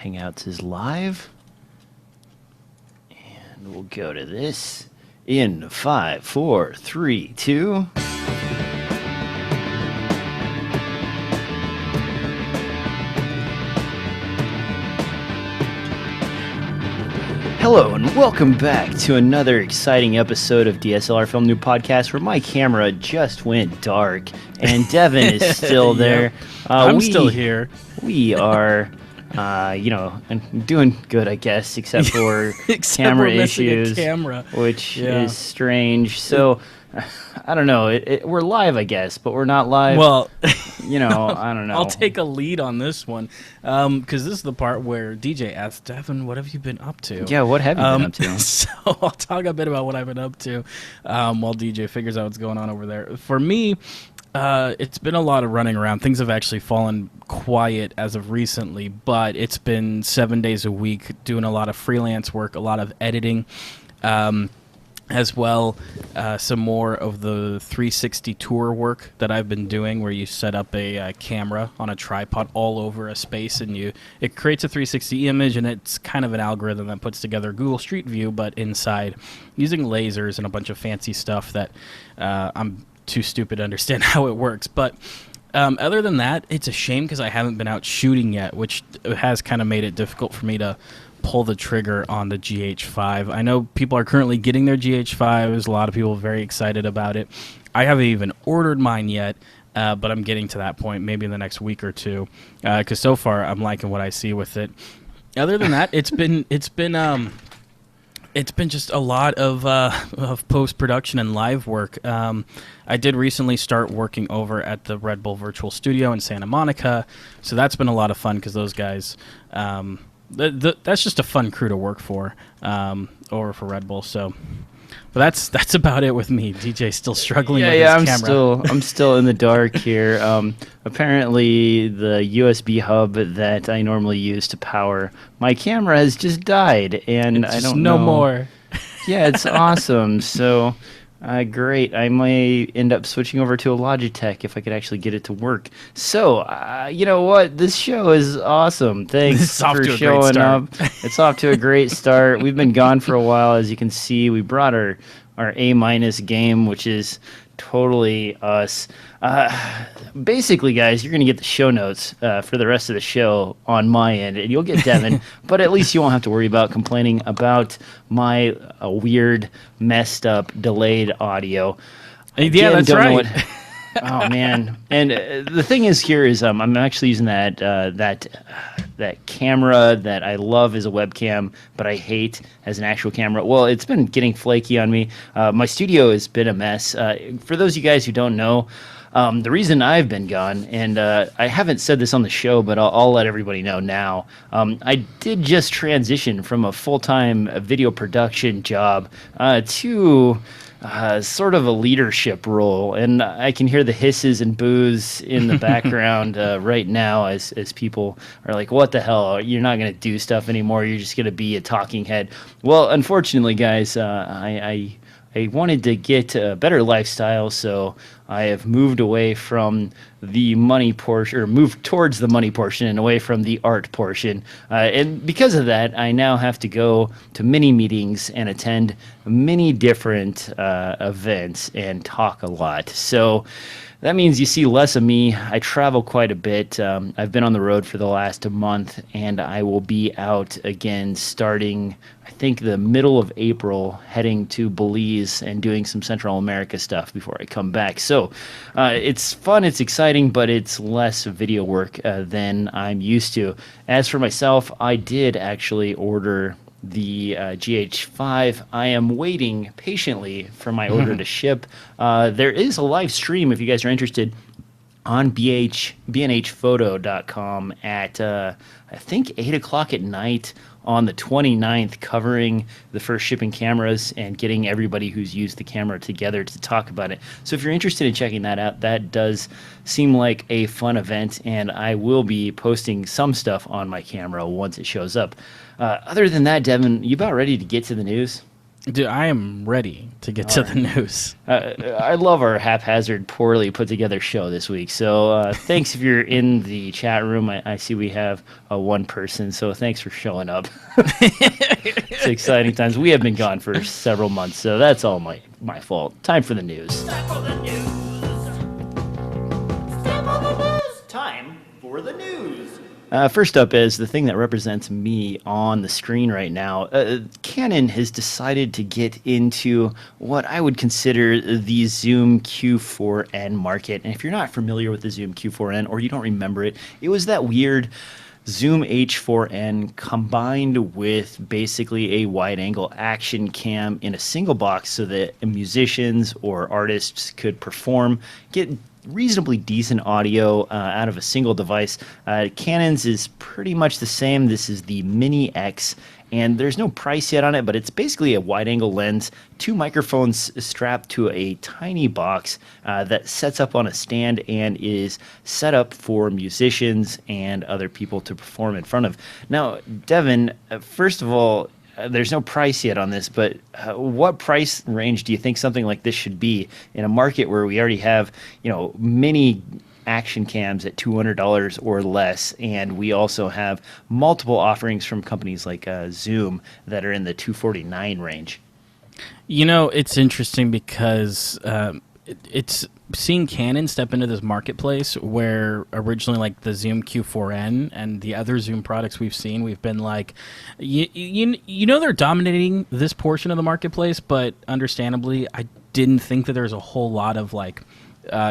Hangouts is live. And we'll go to this in 5, 4, 3, 2. Hello and welcome back to another exciting episode of DSLR Film Noob Podcast, where my camera just went dark and Devin is still there. I'm still here. We are, doing good, I guess, except for camera issues, which is strange. So, I don't know. We're live, I guess, but we're not live. Well, I don't know. I'll take a lead on this one, because this is the part where DJ asks, Devin, what have you been up to? Yeah, what have you been up to? So I'll talk a bit about what I've been up to while DJ figures out what's going on over there. For me, it's been a lot of running around. Things have actually fallen quiet as of recently, but it's been 7 days a week doing a lot of freelance work, a lot of editing, as well some more of the 360 tour work that I've been doing, where you set up a camera on a tripod all over a space, and it creates a 360 image, and it's kind of an algorithm that puts together Google Street View, but inside using lasers and a bunch of fancy stuff that I'm too stupid to understand how it works. But other than that, it's a shame because I haven't been out shooting yet, which has kind of made it difficult for me to pull the trigger on the GH5. I know people are currently getting their GH5s. A lot of people are very excited about it. I haven't even ordered mine yet, but I'm getting to that point maybe in the next week or two, because so far I'm liking what I see with it. Other than that, it's been just a lot of post-production and live work. I did recently start working over at the Red Bull Virtual Studio in Santa Monica, so that's been a lot of fun because those guys, that's just a fun crew to work for, over for Red Bull. So, but that's about it with me. DJ's still struggling with his camera. I'm still in the dark here. Apparently, the USB hub that I normally use to power my camera has just died, and I don't know. No more. Yeah, it's awesome. So, great. I might end up switching over to a Logitech if I could actually get it to work. So, you know what? This show is awesome. Thanks for showing up. It's off to a great start. We've been gone for a while. As you can see, we brought our A- game, which is totally us. Basically, guys, you're going to get the show notes for the rest of the show on my end, and you'll get Devin, but at least you won't have to worry about complaining about my weird, messed up, delayed audio. Yeah, that's right. Oh, man. And the thing is here is I'm actually using that camera that I love as a webcam, but I hate as an actual camera. Well, it's been getting flaky on me. My studio has been a mess. For those of you guys who don't know, the reason I've been gone, and I haven't said this on the show, but I'll let everybody know now. I did just transition from a full-time video production job to sort of a leadership role, and I can hear the hisses and boos in the background right now as people are like, what the hell, you're not going to do stuff anymore, you're just going to be a talking head. Well, unfortunately, guys, I wanted to get a better lifestyle, so I have moved away from the money portion, or moved towards the money portion and away from the art portion. And because of that, I now have to go to many meetings and attend many different events and talk a lot. So that means you see less of me. I travel quite a bit. I've been on the road for the last month, and I will be out again starting, I think, the middle of April, heading to Belize and doing some Central America stuff before I come back. So it's fun, it's exciting, but it's less video work than I'm used to. As for myself, I did actually order the GH5. I am waiting patiently for my order to ship. There is a live stream if you guys are interested on bnhphoto.com at I think 8 o'clock at night on the 29th, covering the first shipping cameras and getting everybody who's used the camera together to talk about it. So if you're interested in checking that out, that does seem like a fun event, and I will be posting some stuff on my camera once it shows up. Other than that, Devin, you about ready to get to the news? Dude, I am ready to get to the news. I love our haphazard, poorly put together show this week. So thanks if you're in the chat room. I see we have one person, so thanks for showing up. It's exciting times. We have been gone for several months, so that's all my fault. Time for the news. Time for the news. Time for the news. First up is the thing that represents me on the screen right now. Canon has decided to get into what I would consider the Zoom Q4N market. And if you're not familiar with the Zoom Q4N or you don't remember it, it was that weird Zoom H4N combined with basically a wide-angle action cam in a single box so that musicians or artists could perform, get reasonably decent audio out of a single device. Canon's is pretty much the same. This is the Mini X, and there's no price yet on it, but it's basically a wide-angle lens, 2 microphones strapped to a tiny box that sets up on a stand and is set up for musicians and other people to perform in front of. Now, Devin, first of all, there's no price yet on this, but what price range do you think something like this should be in a market where we already have, many action cams at $200 or less, and we also have multiple offerings from companies like Zoom that are in the $249 range? It's interesting because it's seeing Canon step into this marketplace where originally like the Zoom Q4N and the other Zoom products we've seen, we've been like, they're dominating this portion of the marketplace, but understandably, I didn't think that there's a whole lot of like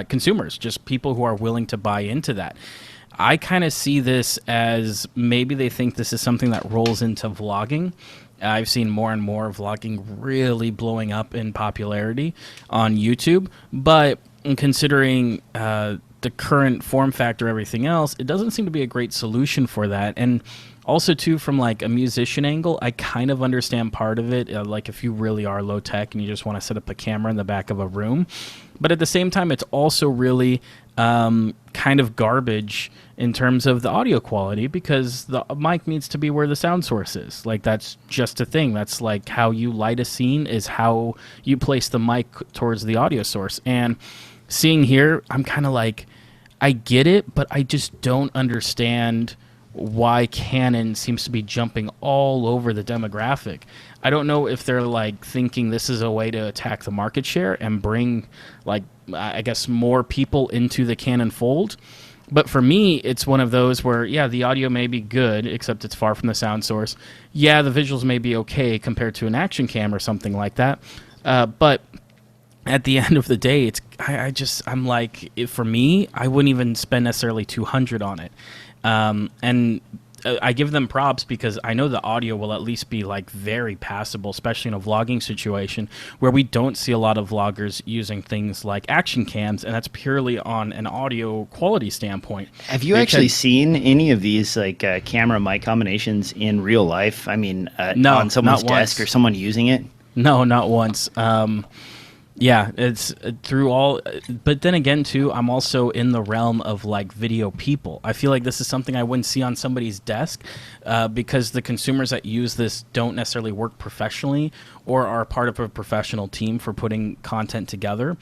consumers, just people who are willing to buy into that. I kind of see this as maybe they think this is something that rolls into vlogging. I've seen more and more vlogging really blowing up in popularity on YouTube, but considering the current form factor, everything else, it doesn't seem to be a great solution for that. And also, too, from like a musician angle, I kind of understand part of it, like if you really are low tech and you just want to set up a camera in the back of a room. But at the same time, it's also really kind of garbage in terms of the audio quality because the mic needs to be where the sound source is. Like, that's just a thing. That's like how you light a scene is how you place the mic towards the audio source. And seeing here, I'm kind of like, I get it, but I just don't understand why Canon seems to be jumping all over the demographic. I don't know if they're like thinking this is a way to attack the market share and bring like, I guess, more people into the Canon fold. But for me, it's one of those where, yeah, the audio may be good, except it's far from the sound source. Yeah, the visuals may be okay compared to an action cam or something like that. But at the end of the day, I'm like, for me, I wouldn't even spend necessarily $200 on it. And I give them props because I know the audio will at least be like very passable, especially in a vlogging situation where we don't see a lot of vloggers using things like action cams, and that's purely on an audio quality standpoint. Have you actually seen any of these like camera mic combinations in real life? I mean, no, on someone's desk or someone using it? No, not once. Yeah, it's through all, but then again, too, I'm also in the realm of like video people. I feel like this is something I wouldn't see on somebody's desk because the consumers that use this don't necessarily work professionally or are part of a professional team for putting content together.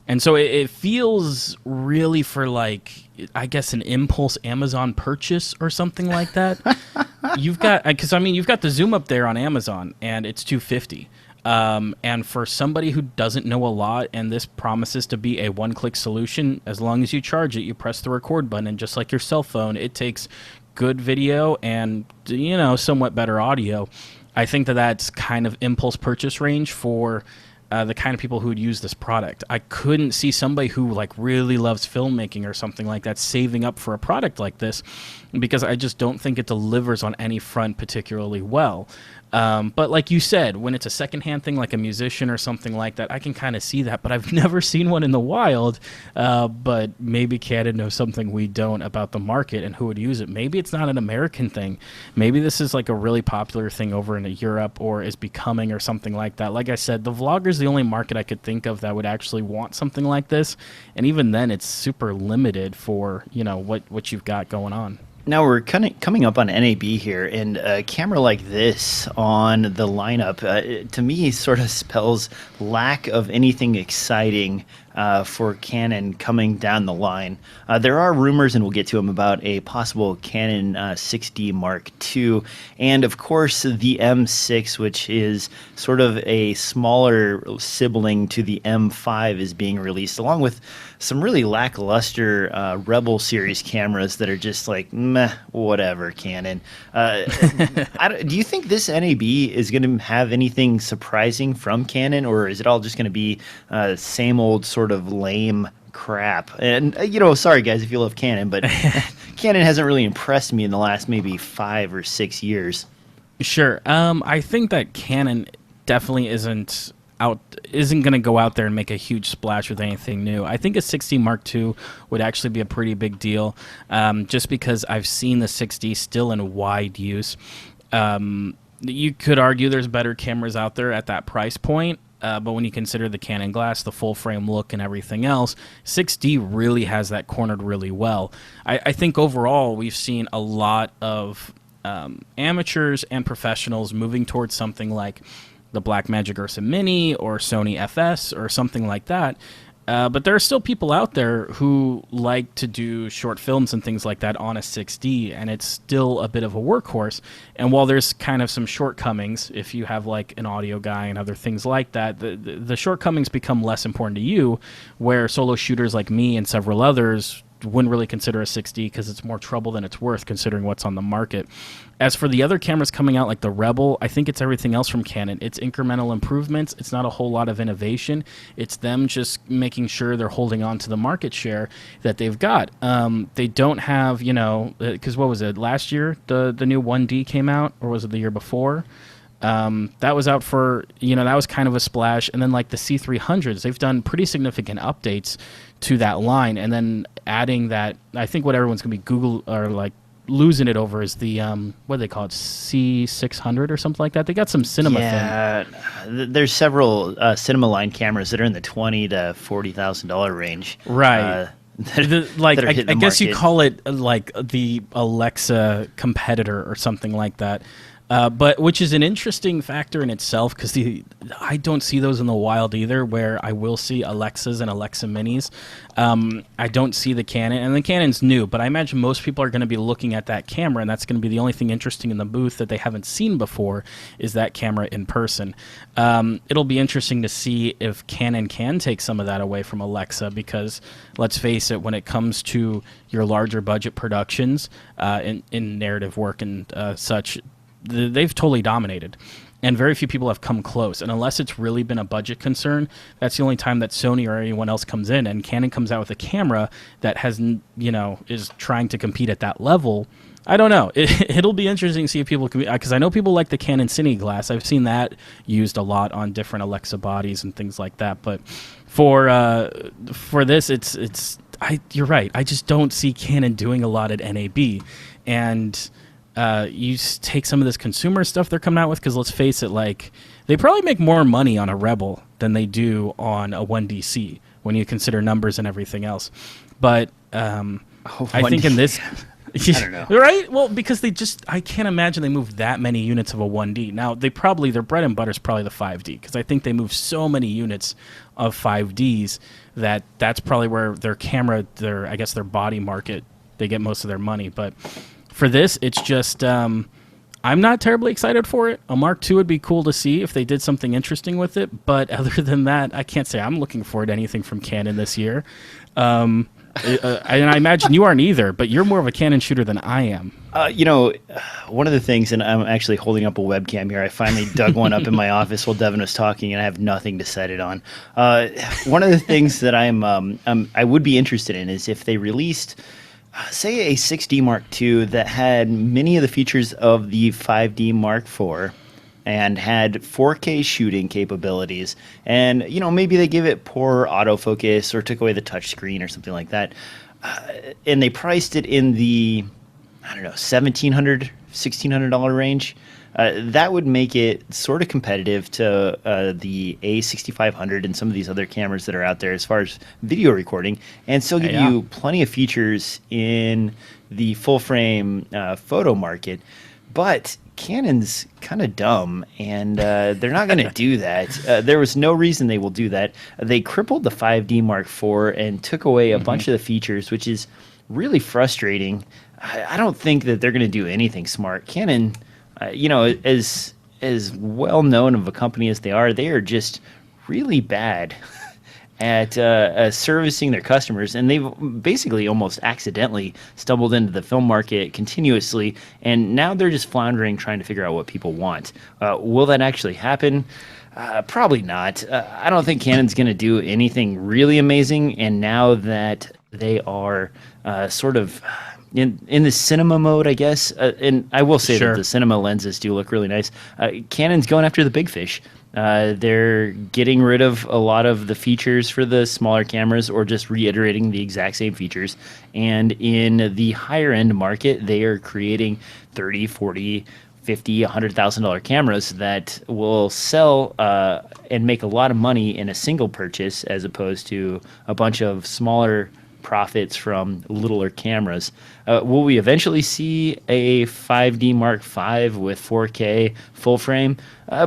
And so it feels really for like, I guess, an impulse Amazon purchase or something like that. You've got the Zoom up there on Amazon and it's $250. And for somebody who doesn't know a lot, and this promises to be a one-click solution, as long as you charge it, you press the record button, and just like your cell phone, it takes good video and, somewhat better audio. I think that that's kind of impulse purchase range for the kind of people who would use this product. I couldn't see somebody who like really loves filmmaking or something like that saving up for a product like this because I just don't think it delivers on any front particularly well. But like you said, when it's a secondhand thing like a musician or something like that, I can kind of see that, but I've never seen one in the wild. But maybe Canon knows something we don't about the market and who would use it. Maybe it's not an American thing. Maybe this is like a really popular thing over in Europe or is becoming or something like that. Like I said, the vlogger's the only market I could think of that would actually want something like this. And even then, it's super limited for, what you've got going on. Now we're coming up on NAB here, and a camera like this on the lineup, to me, sort of spells lack of anything exciting for Canon coming down the line. There are rumors, and we'll get to them, about a possible Canon 6D Mark II, and of course the M6, which is sort of a smaller sibling to the M5, is being released, along with some really lackluster Rebel series cameras that are just like, meh, whatever, Canon. Do you think this NAB is going to have anything surprising from Canon, or is it all just going to be same old sort of lame crap? And, sorry, guys, if you love Canon, but Canon hasn't really impressed me in the last maybe 5 or 6 years. Sure. I think that Canon definitely isn't going to go out there and make a huge splash with anything new. I think a 6D Mark II would actually be a pretty big deal, just because I've seen the 6D still in wide use. You could argue there's better cameras out there at that price point, but when you consider the Canon glass, the full frame look, and everything else, 6D really has that cornered really well. I think overall we've seen a lot of amateurs and professionals moving towards something like the Blackmagic Ursa Mini or Sony FS or something like that. But there are still people out there who like to do short films and things like that on a 6D, and it's still a bit of a workhorse. And while there's kind of some shortcomings, if you have like an audio guy and other things like that, the shortcomings become less important to you, where solo shooters like me and several others wouldn't really consider a 6D because it's more trouble than it's worth considering what's on the market. As for the other cameras coming out like the Rebel, I think it's everything else from Canon. It's incremental improvements. It's not a whole lot of innovation. It's them just making sure they're holding on to the market share that they've got. They don't have, because what was it, last year the new 1D came out, or was it the year before? That was out for, that was kind of a splash. And then like the C300s, they've done pretty significant updates to that line. And then adding that, I think what everyone's going to be Google or like losing it over is the, what do they call it, C600 or something like that. They got some cinema thing. There's several cinema line cameras that are in the $20,000 to $40,000 range. Right. I guess you call it like the Alexa competitor or something like that. But which is an interesting factor in itself, because I don't see those in the wild either, where I will see Alexas and Alexa Minis. I don't see the Canon, and the Canon's new, but I imagine most people are going to be looking at that camera, and that's going to be the only thing interesting in the booth that they haven't seen before is that camera in person. It'll be interesting to see if Canon can take some of that away from Alexa, because let's face it, when it comes to your larger budget productions in narrative work and such, they've totally dominated, and very few people have come close. And unless it's really been a budget concern, that's the only time that Sony or anyone else comes in. And Canon comes out with a camera that has, is trying to compete at that level. I don't know. It'll be interesting to see if people can, because I know people like the Canon Cine glass. I've seen that used a lot on different Alexa bodies and things like that. But for this, you're right. I just don't see Canon doing a lot at NAB, and you take some of this consumer stuff they're coming out with, because let's face it, like, they probably make more money on a Rebel than they do on a 1DC when you consider numbers and everything else. But I think in this, I don't know, right? Well, because I can't imagine they move that many units of a 1D. Now their bread and butter is probably the 5D, because I think they move so many units of 5Ds that's probably where their camera, I guess their body market, they get most of their money. But for this, it's just, I'm not terribly excited for it. A Mark II would be cool to see if they did something interesting with it, but other than that, I can't say I'm looking forward to anything from Canon this year. And I imagine you aren't either, but you're more of a Canon shooter than I am. One of the things, and I'm actually holding up a webcam here. I finally dug one up in my office while Devin was talking, and I have nothing to set it on. One of the things that I would be interested in is if they released, say, a 6D Mark II that had many of the features of the 5D Mark IV and had 4K shooting capabilities, and maybe they give it poor autofocus or took away the touchscreen or something like that, and they priced it in the $1,700, $1,600 range. That would make it sort of competitive to the A6500 and some of these other cameras that are out there as far as video recording, and still give you plenty of features in the full frame photo market. But Canon's kind of dumb, and they're not going to do that. There was no reason they will do that. They crippled the 5D Mark IV and took away a bunch of the features, which is really frustrating. I don't think that they're going to do anything smart. Canon, as well known of a company as they are just really bad at servicing their customers, and they've basically almost accidentally stumbled into the film market continuously, and now they're just floundering trying to figure out what people want. Will that actually happen? Probably not. I don't think Canon's going to do anything really amazing, and now that they are sort of in the cinema mode, I guess, and I will say that the cinema lenses do look really nice. Canon's going after the big fish. They're getting rid of a lot of the features for the smaller cameras or just reiterating the exact same features. And in the higher end market, they are creating 30, 40, 50, $100,000 cameras that will sell and make a lot of money in a single purchase as opposed to a bunch of smaller profits from littler cameras. Will we eventually see a 5D Mark V with 4K full frame?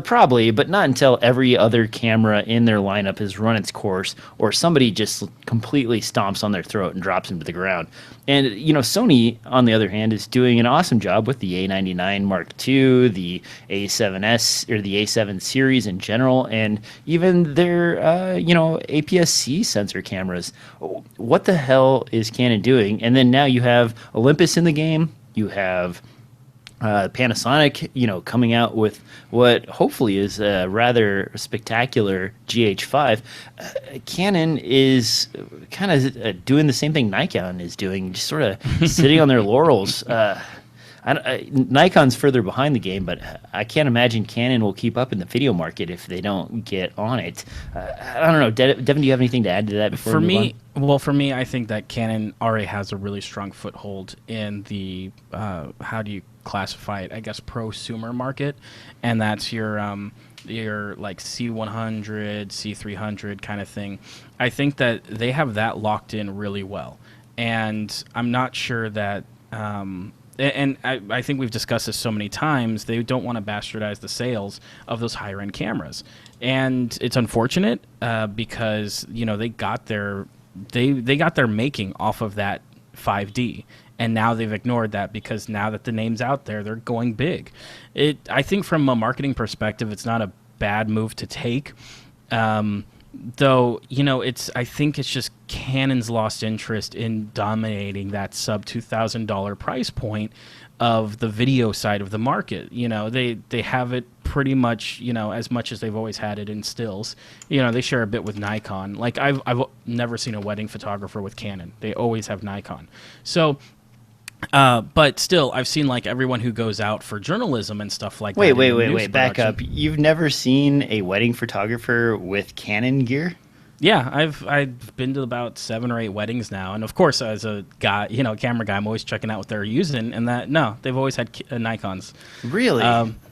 Probably, but not until every other camera in their lineup has run its course or somebody just completely stomps on their throat and drops them to the ground. And, Sony, on the other hand, is doing an awesome job with the A99 Mark II, the A7S, or the A7 series in general, and even their, APS-C sensor cameras. What the hell is Canon doing? And then now you have Olympus in the game. You have Panasonic, coming out with what hopefully is a rather spectacular GH5. Canon is kind of doing the same thing Nikon is doing, just sort of sitting on their laurels. Nikon's further behind the game, but I can't imagine Canon will keep up in the video market if they don't get on it. I don't know. Devin, do you have anything to add to that before we move on? Well, for me, I think that Canon already has a really strong foothold in the, how do you classify it, I guess, prosumer market, and that's your like C100, C300 kind of thing. I think that they have that locked in really well, and I'm not sure that and I think we've discussed this so many times, they don't want to bastardize the sales of those higher end cameras, and it's unfortunate because they got their making off of that 5D, and now they've ignored that because now that the name's out there, they're going big. I think from a marketing perspective, it's not a bad move to take. Though, I think it's just Canon's lost interest in dominating that sub $2,000 price point of the video side of the market. They have it pretty much, as much as they've always had it in stills. They share a bit with Nikon. Like I've never seen a wedding photographer with Canon. They always have Nikon. So, but still, I've seen like everyone who goes out for journalism and stuff like that. Wait, back up. You've never seen a wedding photographer with Canon gear? Yeah, I've been to about 7 or 8 weddings now, and of course, as a guy, camera guy, I'm always checking out what they're using. And they've always had Nikons. Really?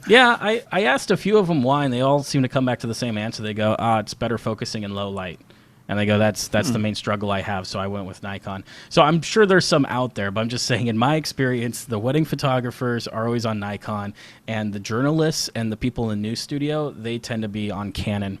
Yeah, I asked a few of them why, and they all seem to come back to the same answer. They go, it's better focusing in low light. And they go, that's the main struggle I have, so I went with Nikon. So I'm sure there's some out there, but I'm just saying, in my experience, the wedding photographers are always on Nikon, and the journalists and the people in the news studio, they tend to be on Canon.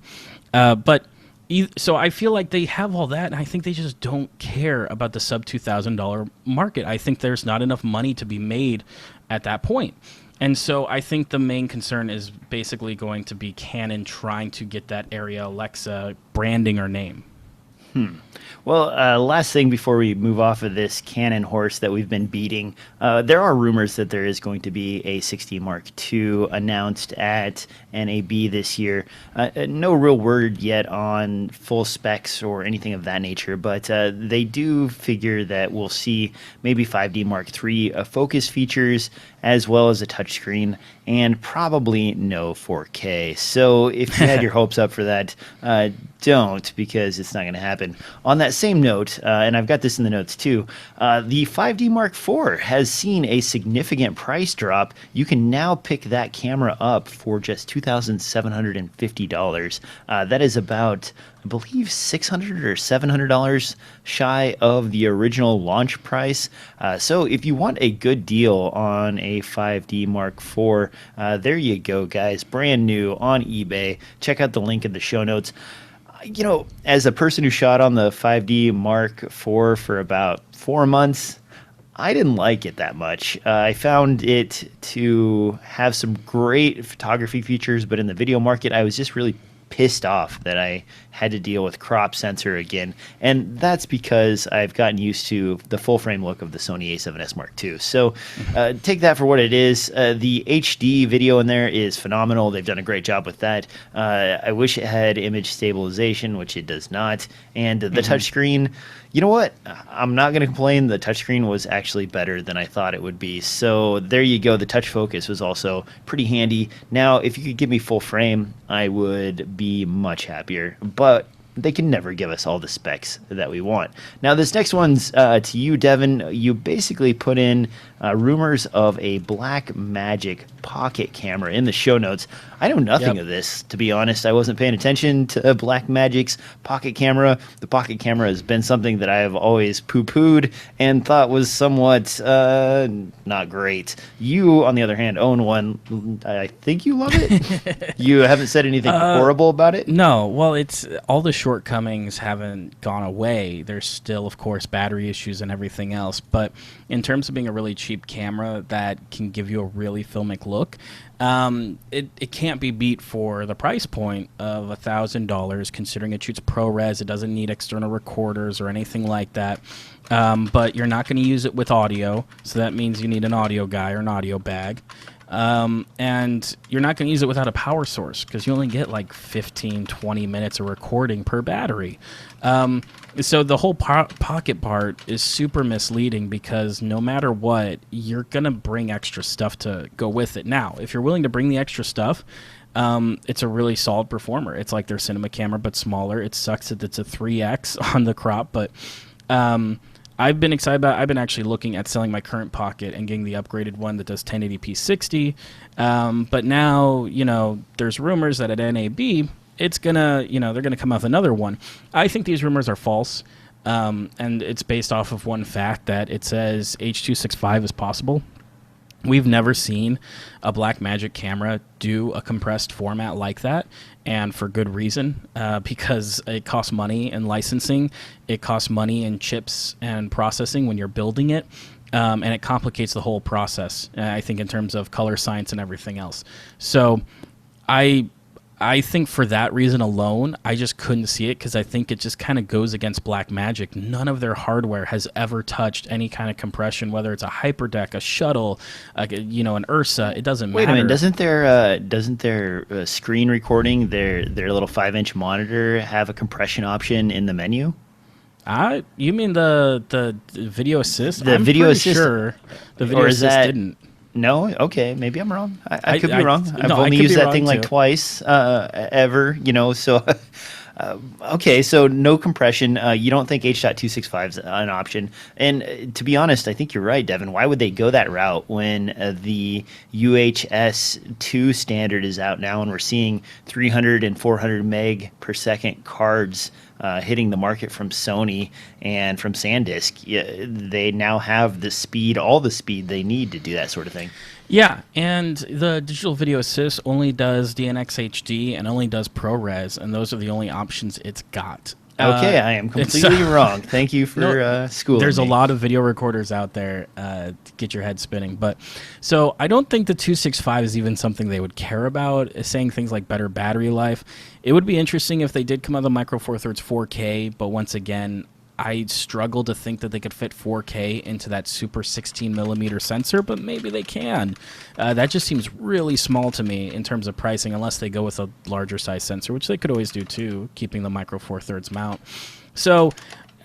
So I feel like they have all that, and I think they just don't care about the sub $2,000 market. I think there's not enough money to be made at that point. And so I think the main concern is basically going to be Canon trying to get that Area Alexa branding or name. Well, last thing before we move off of this Canon horse that we've been beating, there are rumors that there is going to be a 6D Mark II announced at NAB this year. No real word yet on full specs or anything of that nature, but they do figure that we'll see maybe 5D Mark III focus features as well as a touchscreen, and probably no 4K. So if you had your hopes up for that, don't, because it's not going to happen. happen. On that same note, and I've got this in the notes too, the 5D Mark IV has seen a significant price drop. You can now pick that camera up for just $2,750. That is about, I believe, $600 or $700 shy of the original launch price. So if you want a good deal on a 5D Mark IV, there you go, guys. Brand new on eBay. Check out the link in the show notes. You know, as a person who shot on the 5D Mark IV for about 4 months, I didn't like it that much. I found it to have some great photography features, but in the video market, I was just really pissed off that I had to deal with crop sensor again, and that's because I've gotten used to the full frame look of the Sony A7S Mark II. So take that for what it is. The HD video in there is phenomenal. They've done a great job with that. I wish it had image stabilization, which it does not. And the touchscreen, you know what? I'm not going to complain. The touchscreen was actually better than I thought it would be. So there you go. The touch focus was also pretty handy. Now, if you could give me full frame, I would be much happier. But they can never give us all the specs that we want. Now, this next one's to you, Devin. You basically put in rumors of a BlackMagic pocket camera in the show notes. I know nothing of this, to be honest. I wasn't paying attention to BlackMagic's pocket camera. The pocket camera has been something that I have always poo-pooed and thought was somewhat not great. You, on the other hand, own one. I think you love it. You haven't said anything horrible about it? No. Well, it's all the shortcomings haven't gone away. There's still, of course, battery issues and everything else. But in terms of being a really cheap camera that can give you a really filmic look, it can't be beat for the price point of $1,000, considering it shoots ProRes. It doesn't need external recorders or anything like that. But you're not going to use it with audio, so that means you need an audio guy or an audio bag. And you're not going to use it without a power source because you only get like 15, 20 minutes of recording per battery. So the whole pocket part is super misleading because no matter what, you're going to bring extra stuff to go with it. Now, if you're willing to bring the extra stuff, it's a really solid performer. It's like their cinema camera, but smaller. It sucks that it's a 3X on the crop, but I've been excited about it. I've been actually looking at selling my current pocket and getting the upgraded one that does 1080p 60. But now, you know, there's rumors that at NAB, it's gonna, you know, they're gonna come out with another one. I think these rumors are false, and it's based off of one fact that it says H.265 is possible. We've never seen a BlackMagic camera do a compressed format like that, and for good reason, because it costs money in licensing, it costs money in chips and processing when you're building it, and it complicates the whole process, I think, in terms of color science and everything else. So I think for that reason alone, I just couldn't see it because I think it just kind of goes against BlackMagic. None of their hardware has ever touched any kind of compression, whether it's a hyperdeck, a shuttle, you know, an Ursa. It doesn't matter. Wait a minute, doesn't their screen recording, their little 5-inch monitor, have a compression option in the menu? You mean the video assist? The video assist, sure the video assist didn't. No? Okay, maybe I'm wrong. I could be wrong. I've only used that thing like twice ever, you know, so... okay, so no compression. You don't think H.265 is an option. And to be honest, I think you're right, Devin. Why would they go that route when the UHS-2 standard is out now and we're seeing 300 and 400 meg per second cards hitting the market from Sony and from SanDisk? They now have the speed, all the speed they need to do that sort of thing. Yeah, and the digital video assist only does DNX HD and only does ProRes, and those are the only options it's got. Okay, I am completely wrong. Thank you for schooling There's me. a lot of video recorders out there to get your head spinning. But so I don't think the 265 is even something they would care about, saying things like better battery life. It would be interesting if they did come out of the Micro Four Thirds 4K, but once again, I struggle to think that they could fit 4K into that super 16mm sensor, but maybe they can. That just seems really small to me in terms of pricing, unless they go with a larger size sensor, which they could always do too, keeping the Micro Four Thirds mount. So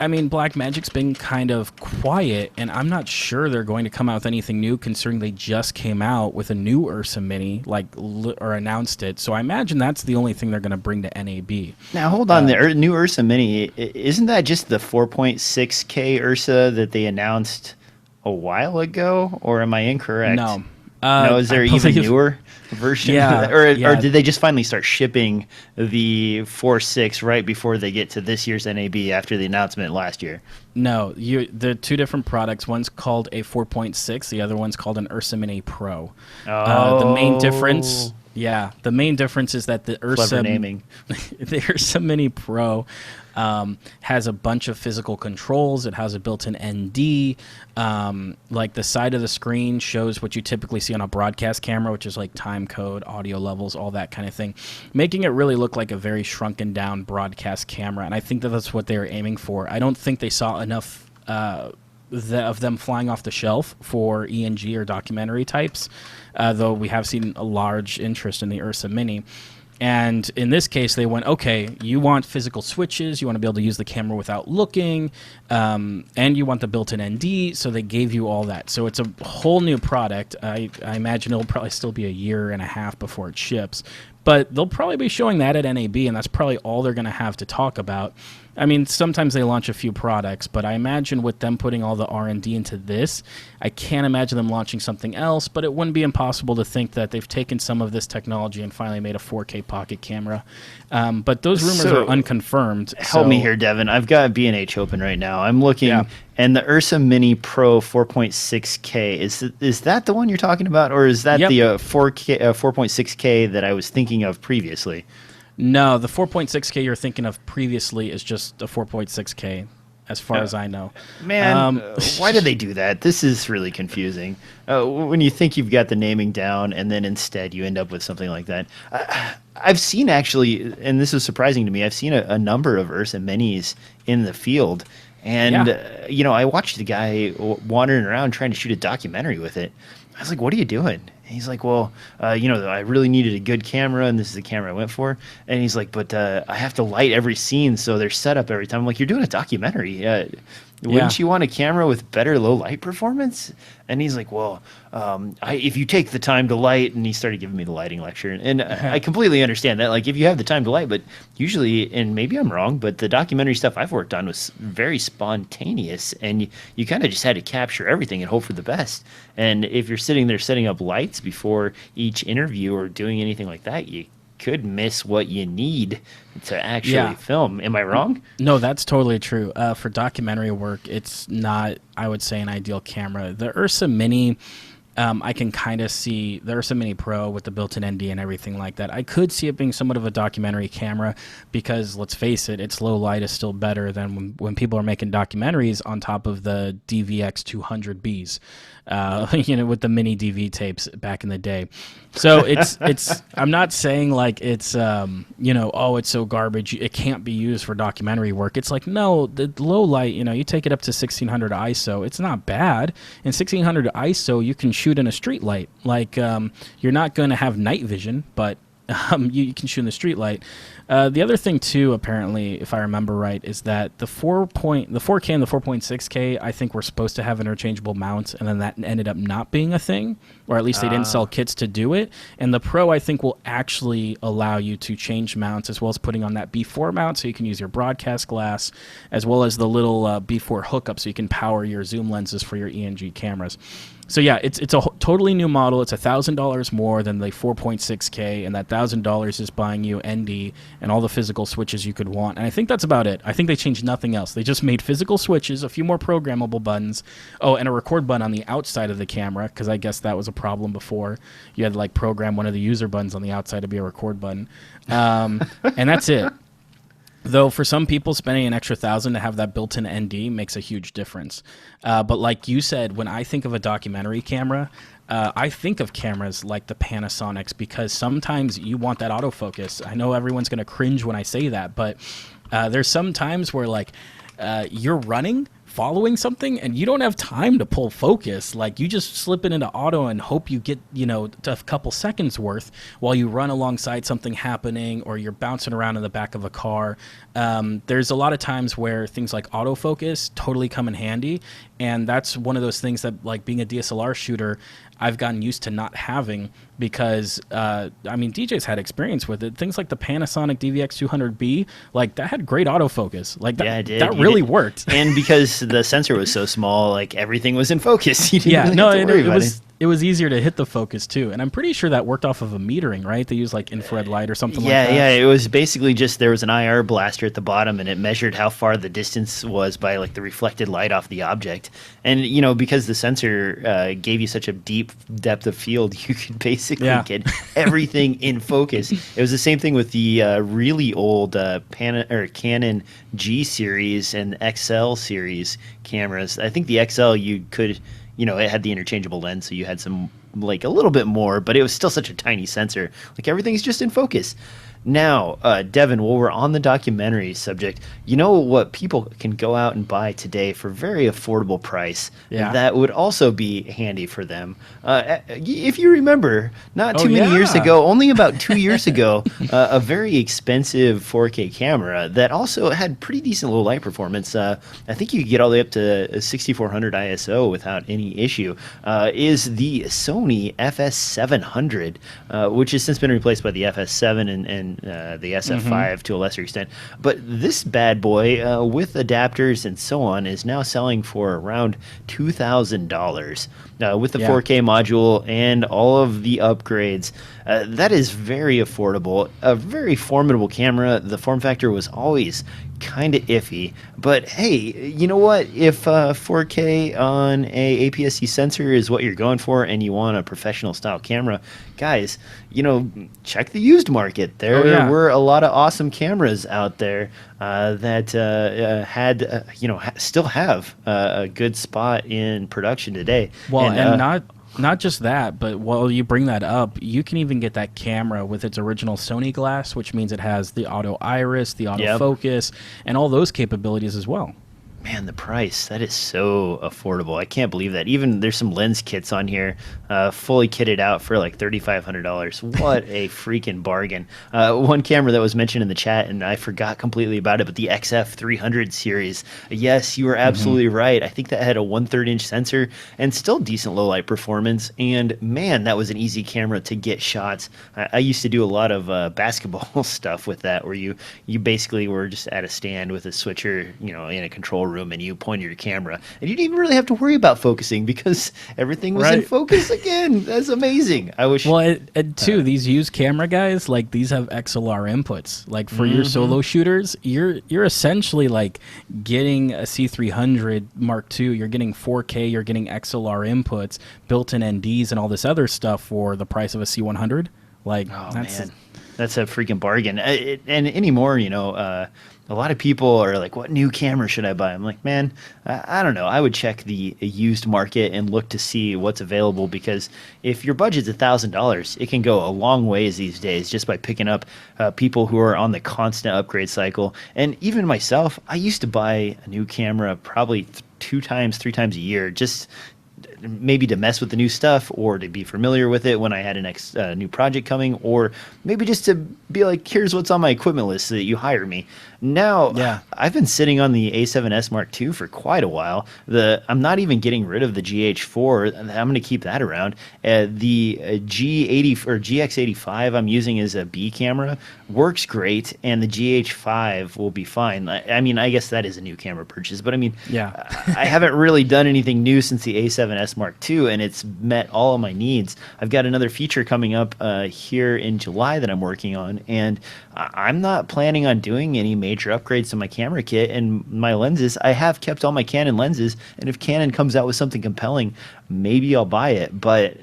I mean, Blackmagic's been kind of quiet, and I'm not sure they're going to come out with anything new, considering they just came out with a new Ursa Mini, or announced it. So I imagine that's the only thing they're going to bring to NAB. Now, hold on. The new Ursa Mini, isn't that just the 4.6K Ursa that they announced a while ago? Or am I incorrect? No. No, is there even newer version? Yeah, of that? Or did they just finally start shipping the 4.6 right before they get to this year's NAB after the announcement last year? No, they're two different products. One's called a 4.6. The other one's called an Ursa Mini Pro. Oh. The main difference... Yeah, the main difference is that the Ursa, the Ursa Mini Pro has a bunch of physical controls. It has a built-in ND. Like the side of the screen shows what you typically see on a broadcast camera, which is like time code, audio levels, all that kind of thing, making it really look like a very shrunken down broadcast camera. And I think that that's what they were aiming for. I don't think they saw enough of them flying off the shelf for ENG or documentary types, though we have seen a large interest in the Ursa Mini. And in this case, they went, okay, you want physical switches, you want to be able to use the camera without looking, and you want the built-in ND, so they gave you all that. So it's a whole new product. I imagine it'll probably still be a year and a half before it ships. But they'll probably be showing that at NAB, and that's probably all they're going to have to talk about. I mean, sometimes they launch a few products, but I imagine with them putting all the R&D into this, I can't imagine them launching something else, but it wouldn't be impossible to think that they've taken some of this technology and finally made a 4K pocket camera. But those rumors are unconfirmed. Help me here, Devin. I've got B&H open right now. I'm looking, and the Ursa Mini Pro 4.6K, is that the one you're talking about, or is that the 4.6K that I was thinking of previously? No, the 4.6K you're thinking of previously is just a 4.6K, as far as I know. Man, why did they do that? This is really confusing. When you think you've got the naming down, and then instead you end up with something like that. I've seen actually, and this is surprising to me, I've seen a number of Ursa Minis in the field. And, I watched a guy wandering around trying to shoot a documentary with it. I was like, what are you doing? And he's like, well, I really needed a good camera, and this is the camera I went for. And he's like, but I have to light every scene, so they're set up every time. I'm like, you're doing a documentary. Wouldn't you want a camera with better low light performance? And he's like, well, if you take the time to light, and he started giving me the lighting lecture. And I completely understand that. Like, if you have the time to light, but usually, and maybe I'm wrong, but the documentary stuff I've worked on was very spontaneous, and you kind of just had to capture everything and hope for the best. And if you're sitting there setting up lights before each interview or doing anything like that, you could miss what you need to actually film. Am I wrong? No, that's totally true. For documentary work, it's not, I would say, an ideal camera. The Ursa Mini, I can kind of see the Ursa Mini Pro with the built-in ND and everything like that. I could see it being somewhat of a documentary camera because, let's face it, its low light is still better than when people are making documentaries on top of the DVX 200Bs, with the mini DV tapes back in the day. So it's I'm not saying like it's it's so garbage it can't be used for documentary work. It's like, no, the low light, you take it up to 1600 ISO, it's not bad. In 1600 ISO you can shoot in a street light. Like you're not going to have night vision, but you can shoot in the street light. The other thing too, apparently, if I remember right, is that the 4K and the 4.6K, I think were supposed to have interchangeable mounts, and then that ended up not being a thing, or at least they didn't sell kits to do it. And the Pro, I think, will actually allow you to change mounts, as well as putting on that B4 mount, so you can use your broadcast glass, as well as the little B4 hookup, so you can power your zoom lenses for your ENG cameras. So yeah, it's a totally new model. It's $1,000 more than the 4.6K, and that $1,000 is buying you ND and all the physical switches you could want. And I think that's about it. I think they changed nothing else. They just made physical switches, a few more programmable buttons, and a record button on the outside of the camera, because I guess that was a problem before. You had to like program one of the user buttons on the outside to be a record button, and that's it. Though for some people, spending an extra $1,000 to have that built-in ND makes a huge difference. But like you said, when I think of a documentary camera, I think of cameras like the Panasonics, because sometimes you want that autofocus. I know everyone's going to cringe when I say that, but there's some times where like you're running following something and you don't have time to pull focus. Like, you just slip it into auto and hope you get, a couple seconds worth while you run alongside something happening, or you're bouncing around in the back of a car. There's a lot of times where things like autofocus totally come in handy. And that's one of those things that, like, being a DSLR shooter, I've gotten used to not having, because DJ's had experience with it. Things like the Panasonic DVX200B, like, that had great autofocus. Like, that, yeah, it did. that really worked. And because the sensor was so small, like, everything was in focus. You didn't really have to worry about it. It was easier to hit the focus too, and I'm pretty sure that worked off of a metering, right? They use like infrared light or something like that. Yeah, it was basically just, there was an IR blaster at the bottom, and it measured how far the distance was by like the reflected light off the object. And because the sensor gave you such a deep depth of field, you could basically get everything in focus. It was the same thing with the really old Canon G series and XL series cameras. I think the XL you could. It had the interchangeable lens, so you had some, like, a little bit more, but it was still such a tiny sensor. Like, everything's just in focus. Now, Devin, while we're on the documentary subject, you know what people can go out and buy today for very affordable price that would also be handy for them? If you remember, not too many years ago, only about 2 years ago, a very expensive 4K camera that also had pretty decent low light performance, I think you could get all the way up to 6400 ISO without any issue, is the Sony FS700, which has since been replaced by the FS7 and the SF5 to a lesser extent. But this bad boy, with adapters and so on, is now selling for around $2,000 with the 4K module and all of the upgrades. That is very affordable, a very formidable camera. The form factor was always kind of iffy, but hey, you know what? If 4K on a APS-C sensor is what you're going for and you want a professional style camera, guys, check the used market. There were a lot of awesome cameras out there that had still have a good spot in production today. Well, and not just that, but while you bring that up, you can even get that camera with its original Sony glass, which means it has the auto iris, the autofocus, and all those capabilities as well. Man, the price, that is so affordable. I can't believe that. Even there's some lens kits on here, fully kitted out for like $3,500. What a freaking bargain. One camera that was mentioned in the chat, and I forgot completely about it, but the XF300 series. Yes, you were absolutely right. I think that had a 1/3 inch sensor and still decent low light performance. And man, that was an easy camera to get shots. I used to do a lot of basketball stuff with that, where you basically were just at a stand with a switcher, in a control room, and you pointed your camera, and you didn't even really have to worry about focusing because everything was in focus again. That's amazing. I wish. Well, and too, these used camera guys, like, these have XLR inputs. Like, for your solo shooters, you're essentially like getting a C300 Mark II. You're getting 4K. You're getting XLR inputs, built-in NDs, and all this other stuff for the price of a C100. Like, that's a freaking bargain. And anymore, a lot of people are like, what new camera should I buy? I'm like, man, I don't know. I would check the used market and look to see what's available, because if your budget's $1,000, it can go a long ways these days just by picking up people who are on the constant upgrade cycle. And even myself, I used to buy a new camera probably 3 times a year, just maybe to mess with the new stuff or to be familiar with it when I had a new project coming, or maybe just to be like, here's what's on my equipment list so that you hire me. Now, I've been sitting on the A7S Mark II for quite a while. I'm not even getting rid of the GH4. I'm going to keep that around. The G80 or GX85 I'm using as a B camera works great, and the GH5 will be fine. I mean, I guess that is a new camera purchase, but I mean, I haven't really done anything new since the A7S Mark II, and it's met all of my needs. I've got another feature coming up here in July that I'm working on, and I'm not planning on doing any major upgrades to my camera kit and my lenses. I have kept all my Canon lenses, and if Canon comes out with something compelling, maybe I'll buy it. But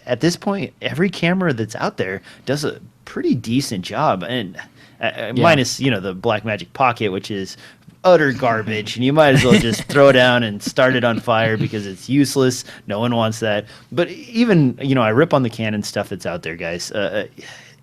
at this point, every camera that's out there does a pretty decent job, and minus the BlackMagic Pocket, which is utter garbage, and you might as well just throw it down and start it on fire because it's useless. No one wants that. But even I rip on the Canon stuff that's out there, guys.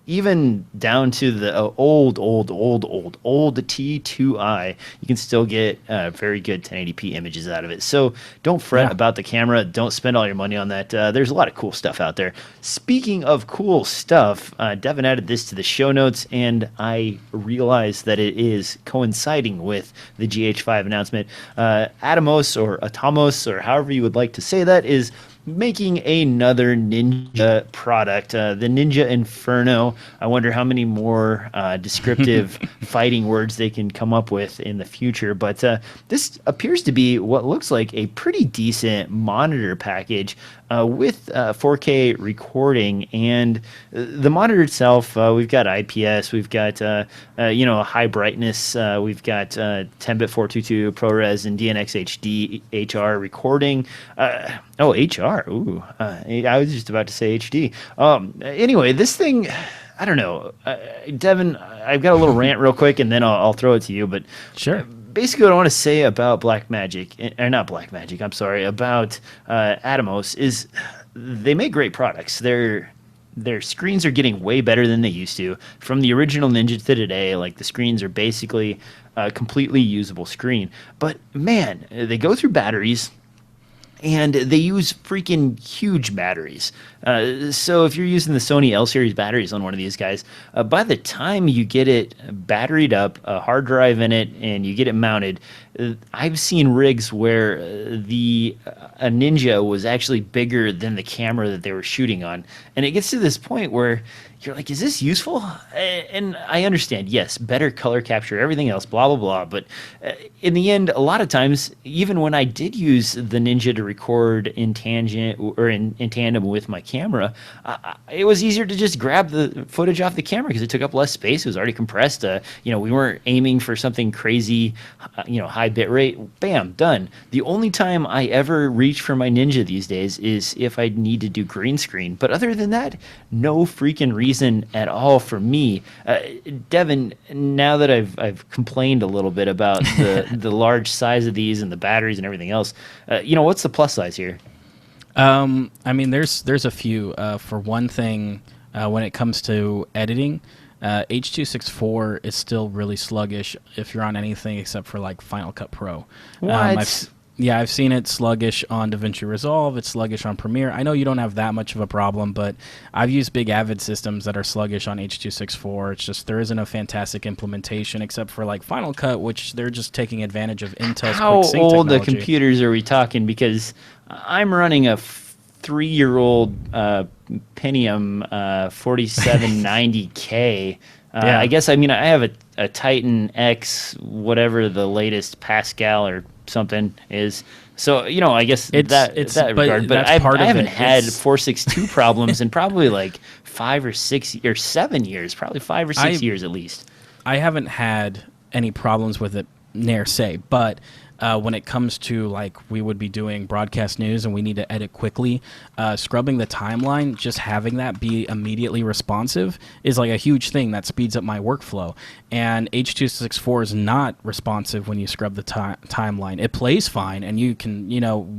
even down to the old T2i, you can still get very good 1080p images out of it. So don't fret about the camera. Don't spend all your money on that. There's a lot of cool stuff out there. Speaking of cool stuff, Devin added this to the show notes, and I realized that it is coinciding with the GH5 announcement. Atmos or Atmos, or however you would like to say that, is making another Ninja product, the Ninja Inferno. I wonder how many more descriptive fighting words they can come up with in the future. But this appears to be what looks like a pretty decent monitor package with 4K recording. And the monitor itself, we've got IPS, we've got high brightness, we've got 10-bit 422 ProRes and DNx HD HR recording. HR. Ooh, I was just about to say HD. Anyway, this thing, I don't know. Devin, I've got a little rant real quick, and then I'll throw it to you. But sure. Basically, what I want to say about BlackMagic, or not BlackMagic, I'm sorry, about Atmos is they make great products. Their screens are getting way better than they used to. From the original Ninja to today, like the screens are basically a completely usable screen. But man, they go through batteries. And they use freaking huge batteries. So if you're using the Sony L-series batteries on one of these guys, by the time you get it batteried up, a hard drive in it, and you get it mounted, I've seen rigs where a Ninja was actually bigger than the camera that they were shooting on. And it gets to this point where you're like, is this useful? And I understand, yes, better color capture, everything else, blah, blah, blah. But in the end, a lot of times, even when I did use the Ninja to record in tangent or in tandem with my camera, it was easier to just grab the footage off the camera because it took up less space. It was already compressed. We weren't aiming for something crazy, high bit rate. Bam, done. The only time I ever reach for my Ninja these days is if I need to do green screen. But other than that, no freaking reason at all for me. Devin, now that I've complained a little bit about the large size of these and the batteries and everything else, what's the plus size here? There's a few. For one thing, when it comes to editing, H.264 is still really sluggish if you're on anything except for like Final Cut Pro. What? I've seen it sluggish on DaVinci Resolve. It's sluggish on Premiere. I know you don't have that much of a problem, but I've used big Avid systems that are sluggish on H.264. It's just there isn't a fantastic implementation except for like Final Cut, which they're just taking advantage of Intel's How quick sync old technology. the computers are we talking? Because I'm running a 3-year-old Pentium 4790K. I guess I have a Titan X, whatever the latest Pascal or something is. So I guess it's that regard. But I haven't had 462 problems in probably like 5 or 6 or 7 years, probably 5 or 6 years at least. I haven't had any problems with it, ne'er say, but when it comes to like we would be doing broadcast news and we need to edit quickly, scrubbing the timeline, just having that be immediately responsive is like a huge thing that speeds up my workflow. And H.264 is not responsive when you scrub the timeline. It plays fine, and you can,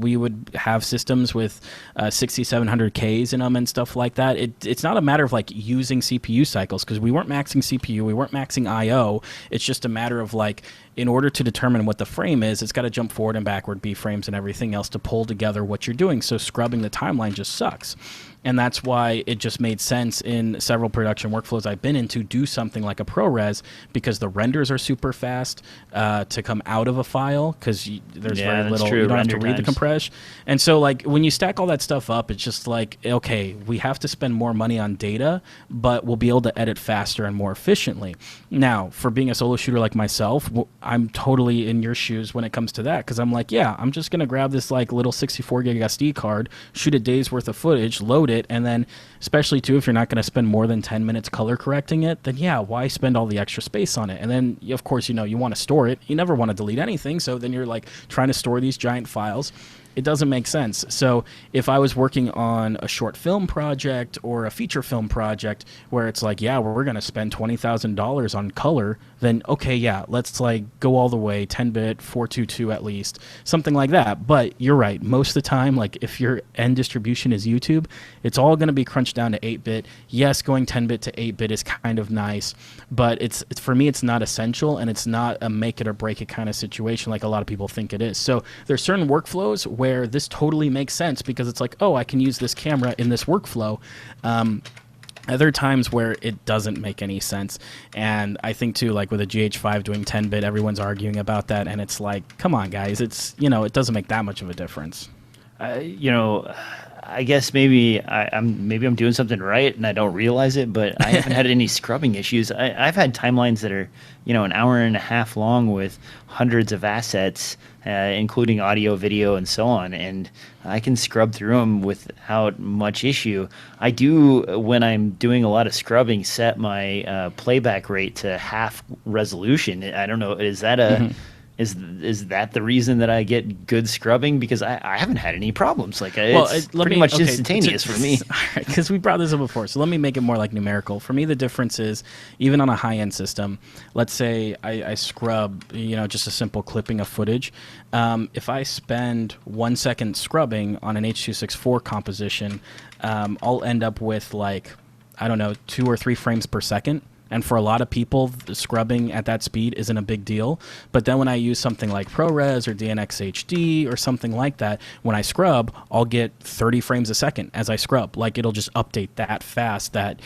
we would have systems with 6700Ks in them and stuff like that. It's not a matter of like using CPU cycles because we weren't maxing CPU, we weren't maxing I/O. It's just a matter of like, in order to determine what the frame is, it's got to jump forward and backward B-frames and everything else to pull together what you're doing. So scrubbing the timeline just sucks. And that's why it just made sense in several production workflows I've been in to do something like a ProRes, because the renders are super fast to come out of a file because there's very little, you don't have to read the compression. And so like when you stack all that stuff up, it's just like, okay, we have to spend more money on data, but we'll be able to edit faster and more efficiently. Now, for being a solo shooter like myself, I'm totally in your shoes when it comes to that, because I'm like, yeah, I'm just going to grab this like little 64 gig SD card, shoot a day's worth of footage, load it, and then especially too if you're not going to spend more than 10 minutes color correcting it, then yeah, why spend all the extra space on it? And then of course you want to store it, you never want to delete anything, so then you're like trying to store these giant files. It doesn't make sense. So if I was working on a short film project or a feature film project where it's like, yeah, we're going to spend $20,000 on color, then okay, yeah, let's like go all the way, 10-bit, 422 at least, something like that. But you're right. Most of the time, like if your end distribution is YouTube, it's all going to be crunched down to 8-bit. Yes, going 10-bit to 8-bit is kind of nice, but it's for me, it's not essential, and it's not a make it or break it kind of situation like a lot of people think it is. So there's certain workflows where this totally makes sense because it's like, oh, I can use this camera in this workflow. Other times where it doesn't make any sense. And I think too, like with a GH5 doing 10-bit, everyone's arguing about that, and it's like, come on guys, it's, you know, it doesn't make that much of a difference. You know, I guess maybe I'm doing something right and I don't realize it, but I haven't had any scrubbing issues. I've had timelines that are, you know, an hour and a half long with hundreds of assets, including audio, video, and so on, and I can scrub through them without much issue. I do, when I'm doing a lot of scrubbing, set my playback rate to half resolution. I don't know, is that a... Is that the reason that I get good scrubbing? Because I haven't had any problems. Like it's pretty much instantaneous for me. Because we brought this up before, so let me make it more like numerical. For me, the difference is even on a high-end system. Let's say I scrub, you know, just a simple clipping of footage. If I spend 1 second scrubbing on an H.264 composition, I'll end up with like, I don't know, 2 or 3 frames per second. And for a lot of people, the scrubbing at that speed isn't a big deal. But then when I use something like ProRes or DNX HD or something like that, when I scrub, I'll get 30 frames a second as I scrub. Like it'll just update that fast that,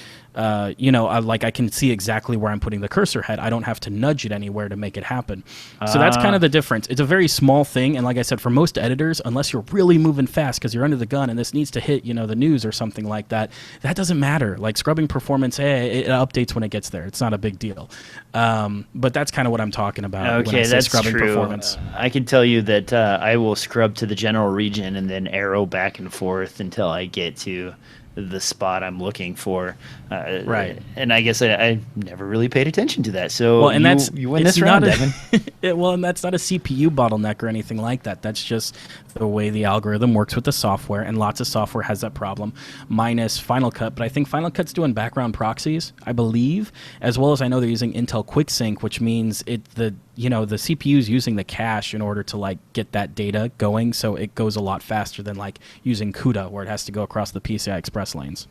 you know, I can see exactly where I'm putting the cursor head. I don't have to nudge it anywhere to make it happen. So that's kind of the difference. It's a very small thing. And like I said, for most editors, unless you're really moving fast because you're under the gun and this needs to hit, you know, the news or something like that, that doesn't matter. Like scrubbing performance, hey, it updates when it gets there. It's not a big deal. But that's kind of what I'm talking about. Okay, when I say that's scrubbing true. Performance. I can tell you that I will scrub to the general region and then arrow back and forth until I get to the spot I'm looking for. Right. And I guess I never really paid attention to that. So well, and you win this round, Devin. Well, and that's not a CPU bottleneck or anything like that. That's just the way the algorithm works with the software, and lots of software has that problem, minus Final Cut. But I think Final Cut's doing background proxies, I believe, as well as I know they're using Intel QuickSync, which means the CPU's using the cache in order to like get that data going, so it goes a lot faster than like using CUDA, where it has to go across the PCI Express lanes.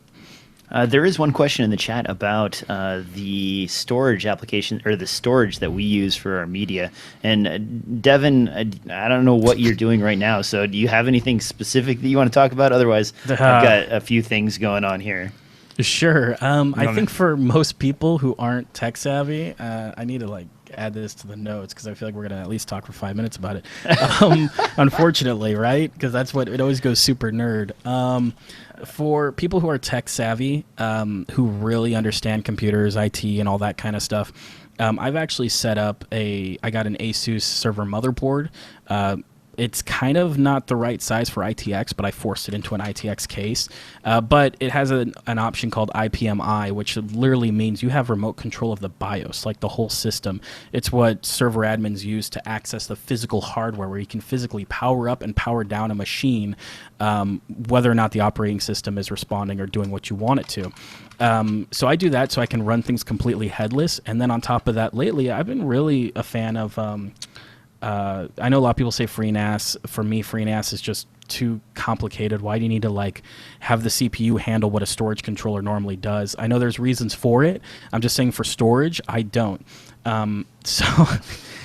There is one question in the chat about the storage application, or the storage that we use for our media. And Devin, I don't know what you're doing right now, so do you have anything specific that you want to talk about? Otherwise, I've got a few things going on here. Sure. I think for most people who aren't tech savvy, I need to like add this to the notes because I feel like we're gonna at least talk for 5 minutes about it. Unfortunately, right? Because that's what it always goes super nerd. For people who are tech savvy, who really understand computers, IT, and all that kind of stuff, I've actually set up I got an Asus server motherboard. It's kind of not the right size for ITX, but I forced it into an ITX case. But it has an option called IPMI, which literally means you have remote control of the BIOS, like the whole system. It's what server admins use to access the physical hardware, where you can physically power up and power down a machine, whether or not the operating system is responding or doing what you want it to. So I do that so I can run things completely headless. And then on top of that, lately, I've been really a fan of... I know a lot of people say FreeNAS. For me, FreeNAS is just too complicated. Why do you need to like have the CPU handle what a storage controller normally does? I know there's reasons for it. I'm just saying for storage, I don't. So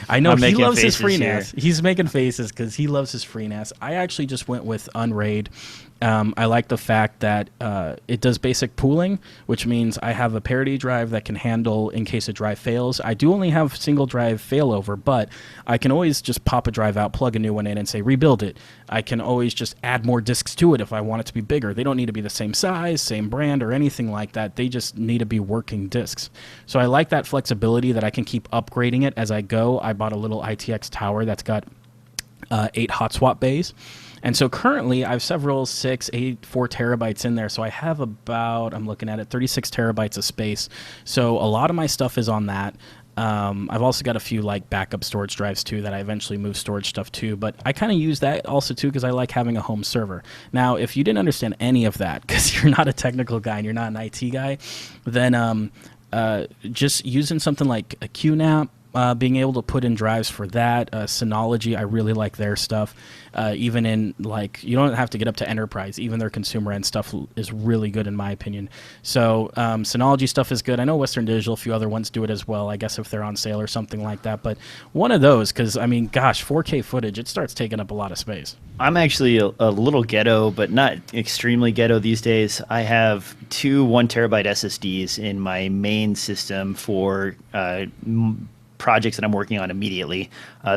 I know he loves his FreeNAS. Here. He's making faces because he loves his FreeNAS. I actually just went with unRaid. I like the fact that it does basic pooling, which means I have a parity drive that can handle in case a drive fails. I do only have single drive failover, but I can always just pop a drive out, plug a new one in, and say rebuild it. I can always just add more disks to it if I want it to be bigger. They don't need to be the same size, same brand, or anything like that. They just need to be working disks. So I like that flexibility that I can keep upgrading it as I go. I bought a little ITX tower that's got 8 hot swap bays. And so currently I have several 6, 8, 4 terabytes in there. So I have about, I'm looking at it, 36 terabytes of space. So a lot of my stuff is on that. I've also got a few like backup storage drives too that I eventually move storage stuff to, but I kind of use that also too because I like having a home server. Now, if you didn't understand any of that because you're not a technical guy and you're not an IT guy, then just using something like a QNAP, being able to put in drives for that. Synology, I really like their stuff. Even in, like, you don't have to get up to enterprise. Even their consumer end stuff is really good in my opinion. So Synology stuff is good. I know Western Digital, a few other ones do it as well, I guess if they're on sale or something like that. But one of those, because, I mean, gosh, 4K footage, it starts taking up a lot of space. I'm actually a little ghetto, but not extremely ghetto these days. I have two 1 terabyte SSDs in my main system for projects that I'm working on immediately.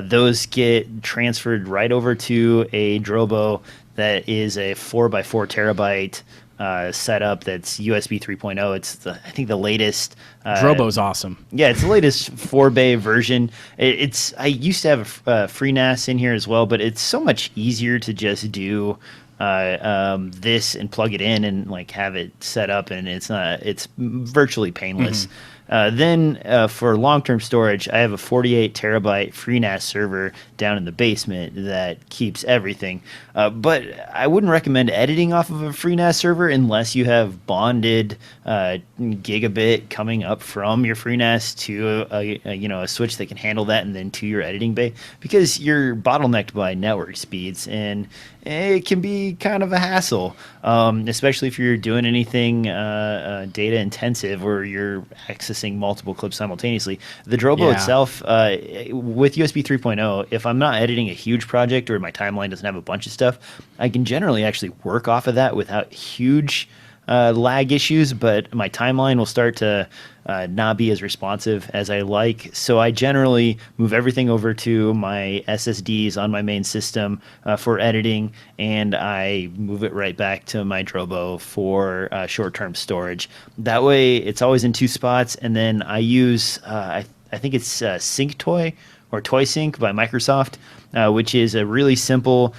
Those get transferred right over to a Drobo that is a 4x4 terabyte setup that's USB 3.0. It's I think the latest. Drobo's awesome. Yeah, it's the latest 4-bay version. I used to have a FreeNAS in here as well, but it's so much easier to just do this and plug it in and like have it set up, and it's virtually painless. Then for long-term storage, I have a 48 terabyte FreeNAS server down in the basement that keeps everything. But I wouldn't recommend editing off of a FreeNAS server unless you have bonded gigabit coming up from your FreeNAS to a switch that can handle that, and then to your editing bay, because you're bottlenecked by network speeds, and it can be kind of a hassle, especially if you're doing anything data intensive or you're accessing multiple clips simultaneously. The Drobo itself, with USB 3.0, if I'm not editing a huge project or my timeline doesn't have a bunch of stuff, I can generally actually work off of that without huge lag issues, but my timeline will start to not be as responsive as I like. So I generally move everything over to my SSDs on my main system for editing, and I move it right back to my Drobo for short-term storage. That way it's always in two spots, and then I use, I think it's synctoy or ToySync by Microsoft, which is a really simple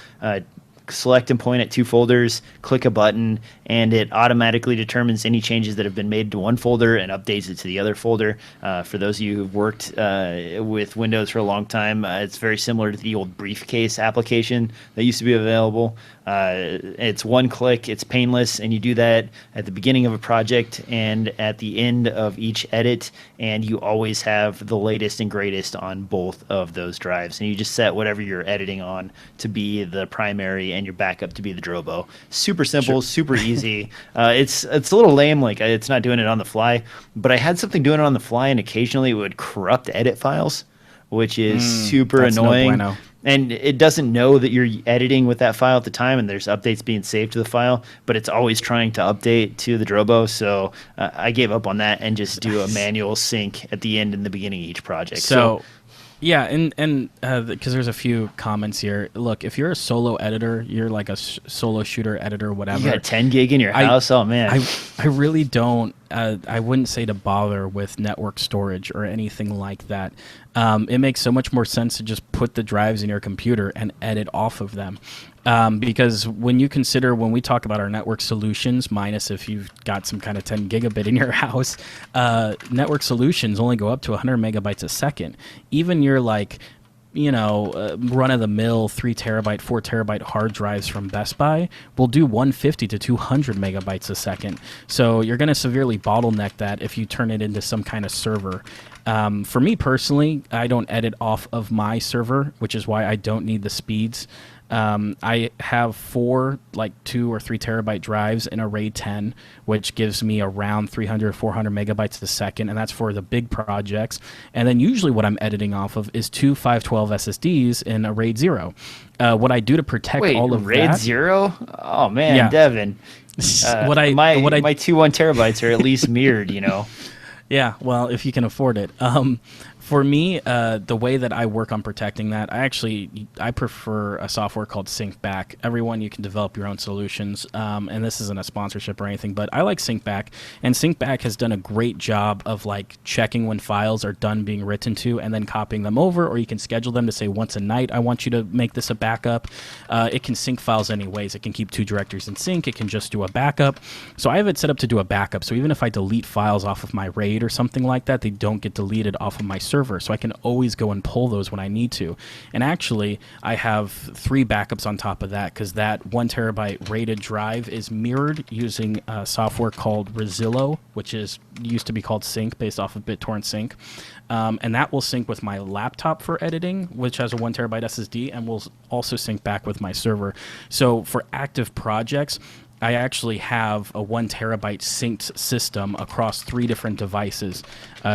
select and point at two folders, click a button, and it automatically determines any changes that have been made to one folder and updates it to the other folder. For those of you who've worked with Windows for a long time, it's very similar to the old briefcase application that used to be available. It's one click, it's painless, and you do that at the beginning of a project and at the end of each edit, and you always have the latest and greatest on both of those drives. And you just set whatever you're editing on to be the primary and your backup to be the Drobo. Super simple, super easy. It's a little lame, like it's not doing it on the fly, but I had something doing it on the fly, and occasionally it would corrupt edit files, which is super annoying. No bueno. And it doesn't know that you're editing with that file at the time, and there's updates being saved to the file, but it's always trying to update to the Drobo. So I gave up on that and just do a manual sync at the end and the beginning of each project. So yeah, and because there's a few comments here. Look, if you're a solo editor, you're like a solo shooter editor, whatever. You got 10 gig in your house? Oh, man. I really don't. I wouldn't say to bother with network storage or anything like that. It makes so much more sense to just put the drives in your computer and edit off of them. Because when you consider, when we talk about our network solutions, minus if you've got some kind of 10 gigabit in your house, network solutions only go up to 100 megabytes a second. Even your run-of-the-mill 3 terabyte, 4 terabyte hard drives from Best Buy will do 150 to 200 megabytes a second. So you're going to severely bottleneck that if you turn it into some kind of server. For me personally, I don't edit off of my server, which is why I don't need the speeds. I have 4 2 or 3 terabyte drives in a RAID 10, which gives me around 300 or 400 megabytes a second, and that's for the big projects. And then usually what I'm editing off of is 2 512 SSDs in a RAID 0. What I do to protect all of RAID that... 0? Oh man, yeah. Devin. My 2 1 terabytes are at least mirrored, Yeah, well, if you can afford it. For me, the way that I work on protecting that, I prefer a software called SyncBack. Everyone, you can develop your own solutions, and this isn't a sponsorship or anything, but I like SyncBack, and SyncBack has done a great job of like checking when files are done being written to and then copying them over, or you can schedule them to say once a night, I want you to make this a backup. It can sync files anyways. It can keep 2 directories in sync. It can just do a backup. So I have it set up to do a backup. So even if I delete files off of my RAID or something like that, they don't get deleted off of my server. So I can always go and pull those when I need to. And actually, I have 3 backups on top of that, because that 1 terabyte RAIDed drive is mirrored using a software called Rezillo, which used to be called Sync, based off of BitTorrent Sync. And that will sync with my laptop for editing, which has a 1 terabyte SSD, and will also sync back with my server. So for active projects, I actually have a 1 terabyte synced system across 3 different devices,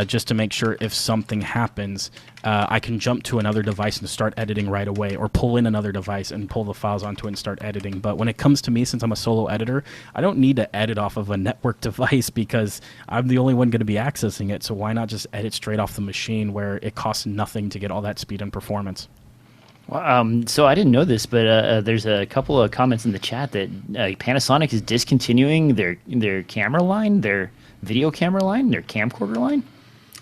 just to make sure if something happens, I can jump to another device and start editing right away, or pull in another device and pull the files onto it and start editing. But when it comes to me, since I'm a solo editor, I don't need to edit off of a network device, because I'm the only one going to be accessing it. So why not just edit straight off the machine, where it costs nothing to get all that speed and performance? Well, so I didn't know this, but there's a couple of comments in the chat that Panasonic is discontinuing their camera line, their video camera line, their camcorder line.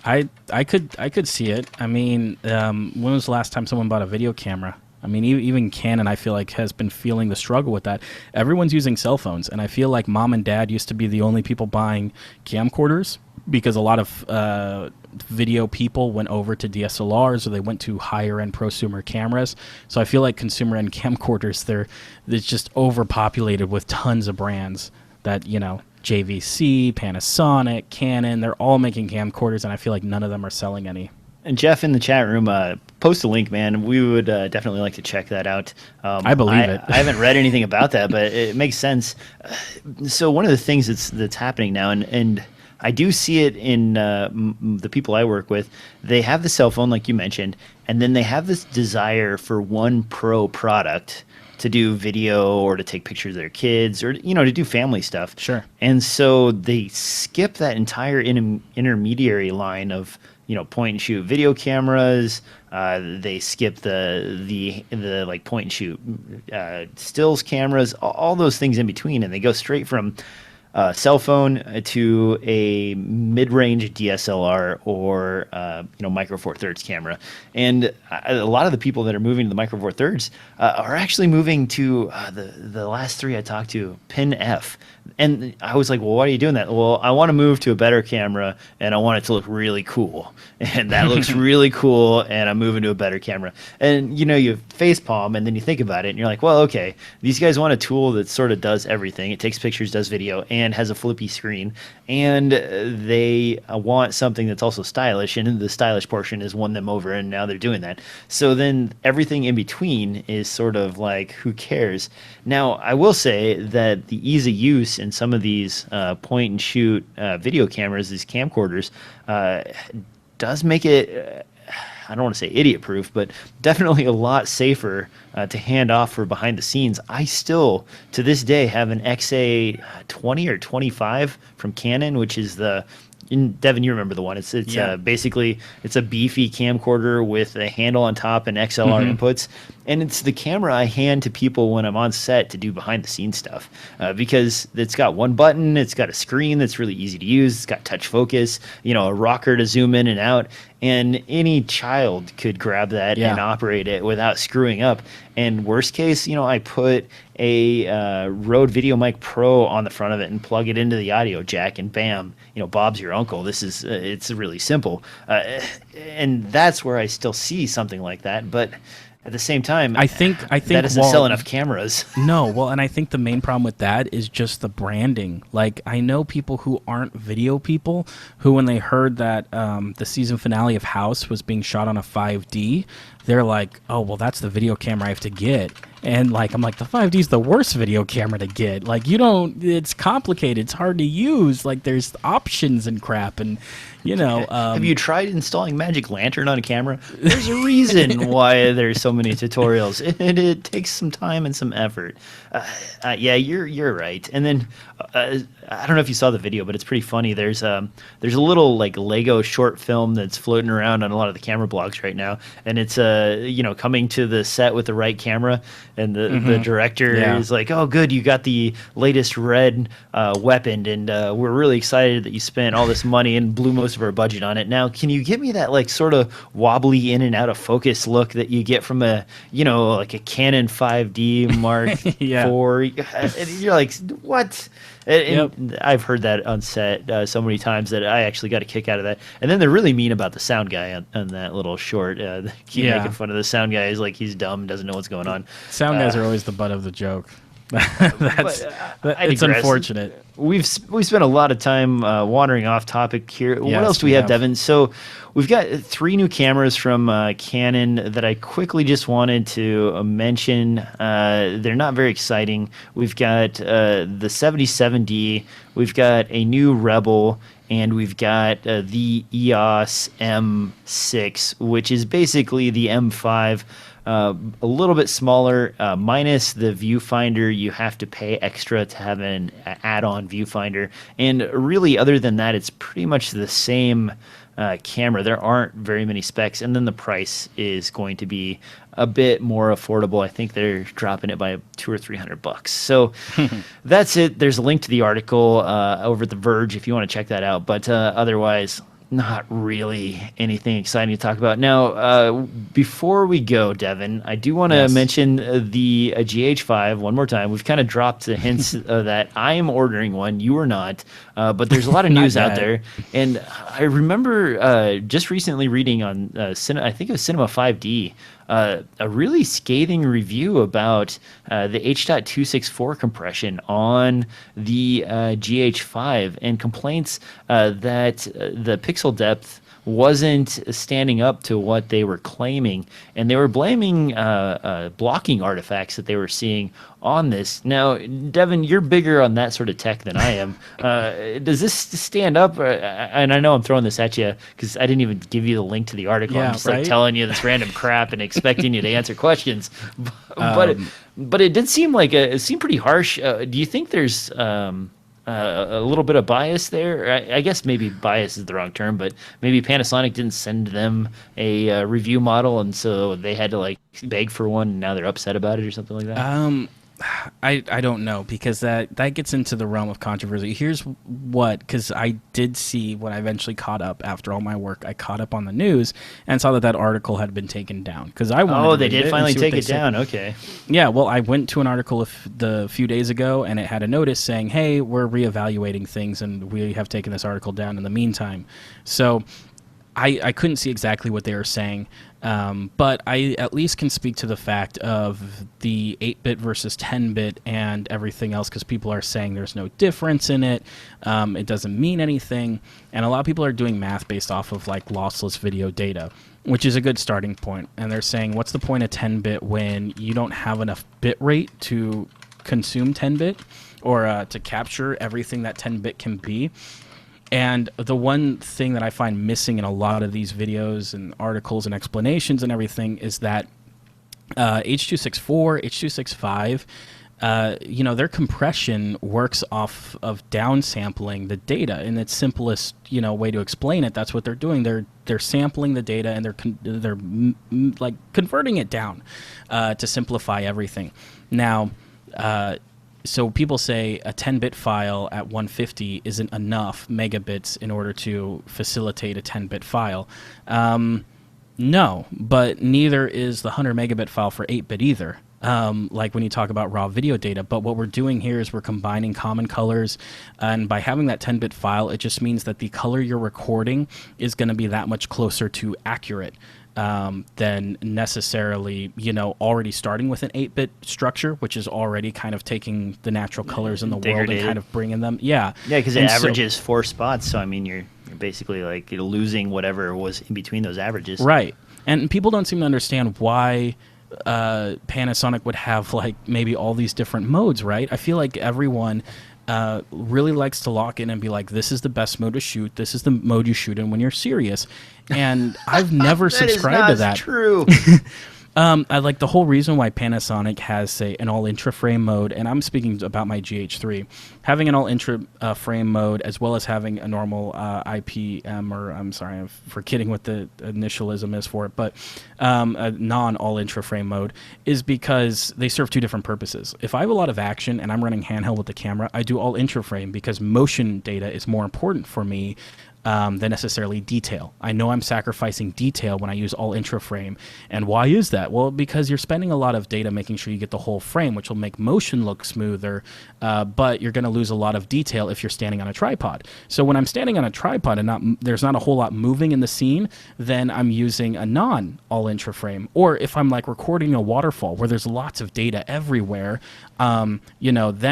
I could see it. I mean, when was the last time someone bought a video camera? I mean, even Canon, I feel like, has been feeling the struggle with that. Everyone's using cell phones, and I feel like mom and dad used to be the only people buying camcorders, because a lot of video people went over to DSLRs, or they went to higher-end prosumer cameras. So I feel like consumer-end camcorders, they're just overpopulated with tons of brands that, JVC, Panasonic, Canon, they're all making camcorders, and I feel like none of them are selling any. And Jeff, in the chat room, post a link, man. We would definitely like to check that out. I believe it. I haven't read anything about that, but it makes sense. So one of the things that's happening now, and I do see it in the people I work with, they have the cell phone, like you mentioned, and then they have this desire for one pro product to do video or to take pictures of their kids, or to do family stuff. Sure. And so they skip that entire intermediary line of point and shoot video cameras. They skip the like point and shoot stills cameras, all those things in between, and they go straight from cell phone to a mid-range DSLR or Micro Four Thirds camera. And a lot of the people that are moving to the Micro Four Thirds are actually moving to the last 3 I talked to, Pin F. And I was like, well, why are you doing that? Well, I want to move to a better camera, and I want it to look really cool. And that looks really cool, and I'm moving to a better camera. And, you facepalm, and then you think about it, and you're like, well, okay, these guys want a tool that sort of does everything. It takes pictures, does video, and has a flippy screen. And they want something that's also stylish, and the stylish portion has won them over, and now they're doing that. So then everything in between is sort of like, who cares? Now, I will say that the ease of use in some of these point and shoot video cameras, these camcorders, does make it, I don't want to say idiot proof, but definitely a lot safer to hand off for behind the scenes. I still, to this day, have an XA 20 or 25 from Canon, which is Devin, you remember the one. It's basically, it's a beefy camcorder with a handle on top and XLR inputs. And it's the camera I hand to people when I'm on set to do behind the scenes stuff, because it's got one button, it's got a screen that's really easy to use, it's got touch focus, a rocker to zoom in and out, and any child could grab that and operate it without screwing up. And worst case, I put a Rode VideoMic Pro on the front of it and plug it into the audio jack, and bam, Bob's your uncle. This is it's really simple, and that's where I still see something like that. But at the same time, I think that doesn't sell enough cameras. No, well, and I think the main problem with that is just the branding. Like, I know people who aren't video people who, when they heard that the season finale of House was being shot on a 5D, they're like, oh, well, that's the video camera I have to get. And like, I'm like, the 5D is the worst video camera to get. Like, it's complicated. It's hard to use. Like, there's options and crap. And, have you tried installing Magic Lantern on a camera? There's a reason why there's so many tutorials. It takes some time and some effort. Yeah, you're right. And then I don't know if you saw the video, but it's pretty funny. There's a little like Lego short film that's floating around on a lot of the camera blogs right now, and it's coming to the set with the right camera, and the director is like, "Oh, good, you got the latest red weapon, and we're really excited that you spent all this money and blew most of our budget on it. Now, can you give me that like sort of wobbly in and out of focus look that you get from a like a Canon 5D Mark IV?" And you're like, "What?" And I've heard that on set so many times that I actually got a kick out of that. And then they're really mean about the sound guy on that little short. They keep making fun of the sound guy. He's like, he's dumb, doesn't know what's going on. Sound guys are always the butt of the joke. It's unfortunate. We've spent a lot of time wandering off topic here. What else do we have, Devin? So we've got 3 new cameras from Canon that I quickly just wanted to mention. They're not very exciting. We've got the 77D. We've got a new Rebel. And we've got the EOS M6, which is basically the M5. A little bit smaller, minus the viewfinder. You have to pay extra to have an add-on viewfinder. And really, other than that, it's pretty much the same camera. There aren't very many specs. And then the price is going to be a bit more affordable. I think they're dropping it by $200 or $300. So that's it. There's a link to the article over at The Verge if you want to check that out. But otherwise, not really anything exciting to talk about. Now, before we go, Devin, I do want to mention the GH5 one more time. We've kind of dropped the hints that I am ordering one. You are not. But there's a lot of news out there. And I remember just recently reading on, I think it was Cinema 5D, a really scathing review about the H.264 compression on the GH5 and complaints that the pixel depth wasn't standing up to what they were claiming, and they were blaming blocking artifacts that they were seeing on this. Now, Devin, you're bigger on that sort of tech than I am. Does this stand up? And I know I'm throwing this at you because I didn't even give you the link to the article. I'm just like telling you this random crap and expecting you to answer questions. But it did seem like it seemed pretty harsh. Do you think there's a little bit of bias there? I guess maybe bias is the wrong term, but maybe Panasonic didn't send them a review model, and so they had to like beg for one, and now they're upset about it or something like that. I don't know, because that gets into the realm of controversy. Here's what, because I did see when I eventually caught up after all my work, I caught up on the news and saw that article had been taken down. Because I wanted they did finally take it down. Okay. Yeah, well, I went to an article a few days ago, and it had a notice saying, "Hey, we're reevaluating things, and we have taken this article down in the meantime." So I couldn't see exactly what they were saying, but I at least can speak to the fact of the 8-bit versus 10-bit and everything else, because people are saying there's no difference in it. It doesn't mean anything. And a lot of people are doing math based off of like lossless video data, which is a good starting point. And they're saying, what's the point of 10-bit when you don't have enough bit rate to consume 10-bit or to capture everything that 10-bit can be? And the one thing that I find missing in a lot of these videos and articles and explanations and everything is that H.264, H.265, their compression works off of downsampling the data. In its simplest, way to explain it, that's what they're doing. They're sampling the data and they're like converting it down to simplify everything. Now, so people say a 10-bit file at 150 isn't enough megabits in order to facilitate a 10-bit file. No, but neither is the 100 megabit file for 8-bit either. Like when you talk about raw video data. But what we're doing here is we're combining common colors, and by having that 10-bit file, it just means that the color you're recording is going to be that much closer to accurate than necessarily, already starting with an 8-bit structure, which is already kind of taking the natural colors in the world and kind of bringing them. Yeah, because it averages 4 spots. So, I mean, you're basically like losing whatever was in between those averages. Right. And people don't seem to understand why Panasonic would have like maybe all these different modes, right? I feel like everyone really likes to lock in and be like, this is the best mode to shoot. This is the mode you shoot in when you're serious. And I've never subscribed to that. True. I like the whole reason why Panasonic has, say, an all-intra frame mode, and I'm speaking about my GH3, having an all-intra frame mode as well as having a normal IPM, or I'm sorry, I'm forgetting what the initialism is for it, but a non-all-intra frame mode is because they serve two different purposes. If I have a lot of action and I'm running handheld with the camera, I do all-intra frame because motion data is more important for me than necessarily detail. I know I'm sacrificing detail when I use all intra frame. And why is that? Well, because you're spending a lot of data making sure you get the whole frame, which will make motion look smoother, but you're going to lose a lot of detail if you're standing on a tripod. So when I'm standing on a tripod and there's not a whole lot moving in the scene, then I'm using a non all intra frame. Or if I'm like recording a waterfall where there's lots of data everywhere, then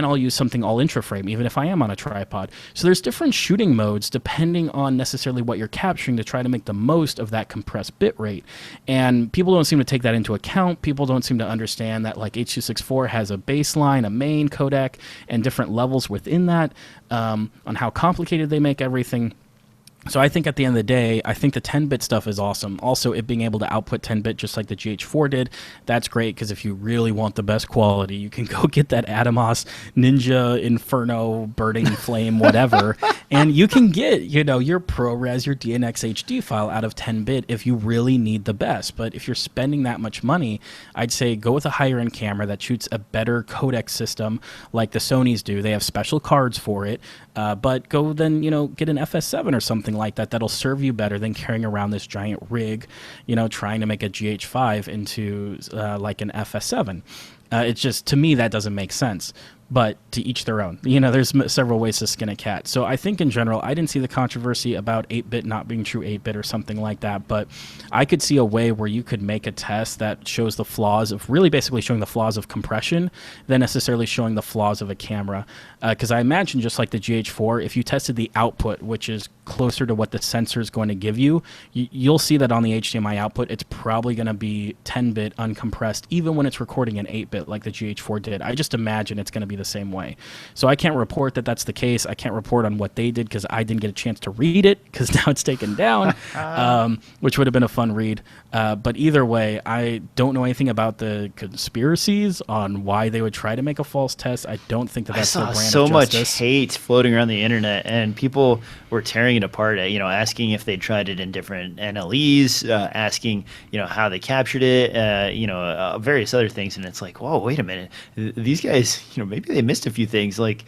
I'll use something all intra frame, even if I am on a tripod. So there's different shooting modes depending on necessarily what you're capturing to try to make the most of that compressed bit rate. And people don't seem to take that into account. People don't seem to understand that like H.264 has a baseline, a main codec, and different levels within that on how complicated they make everything. So I think at the end of the day, I think the 10-bit stuff is awesome. Also, it being able to output 10-bit just like the GH4 did, that's great because if you really want the best quality, you can go get that Atmos Ninja Inferno Burning Flame whatever, and you can get, your ProRes, your DNX HD file out of 10-bit if you really need the best. But if you're spending that much money, I'd say go with a higher-end camera that shoots a better codec system like the Sonys do. They have special cards for it, but go then, get an FS7 or something like that that'll serve you better than carrying around this giant rig, trying to make a GH5 into like an FS7. It's just, to me, that doesn't make sense. But to each their own. There's several ways to skin a cat. So I think in general, I didn't see the controversy about 8-bit not being true 8-bit or something like that. But I could see a way where you could make a test that shows the flaws of really basically showing the flaws of compression than necessarily showing the flaws of a camera. Because I imagine just like the GH4, if you tested the output, which is closer to what the sensor is going to give you, you'll see that on the HDMI output, it's probably going to be 10-bit uncompressed, even when it's recording in 8-bit like the GH4 did. I just imagine it's going to be the same way. So I can't report that that's the case. I can't report on what they did because I didn't get a chance to read it because now it's taken down, which would have been a fun read. But either way, I don't know anything about the conspiracies on why they would try to make a false test. I don't think that's their brand of justice. I saw so much hate floating around the internet, and people were tearing it apart, asking if they tried it in different NLEs, asking, how they captured it, various other things. And it's like, whoa, wait a minute. These guys, maybe they missed a few things, like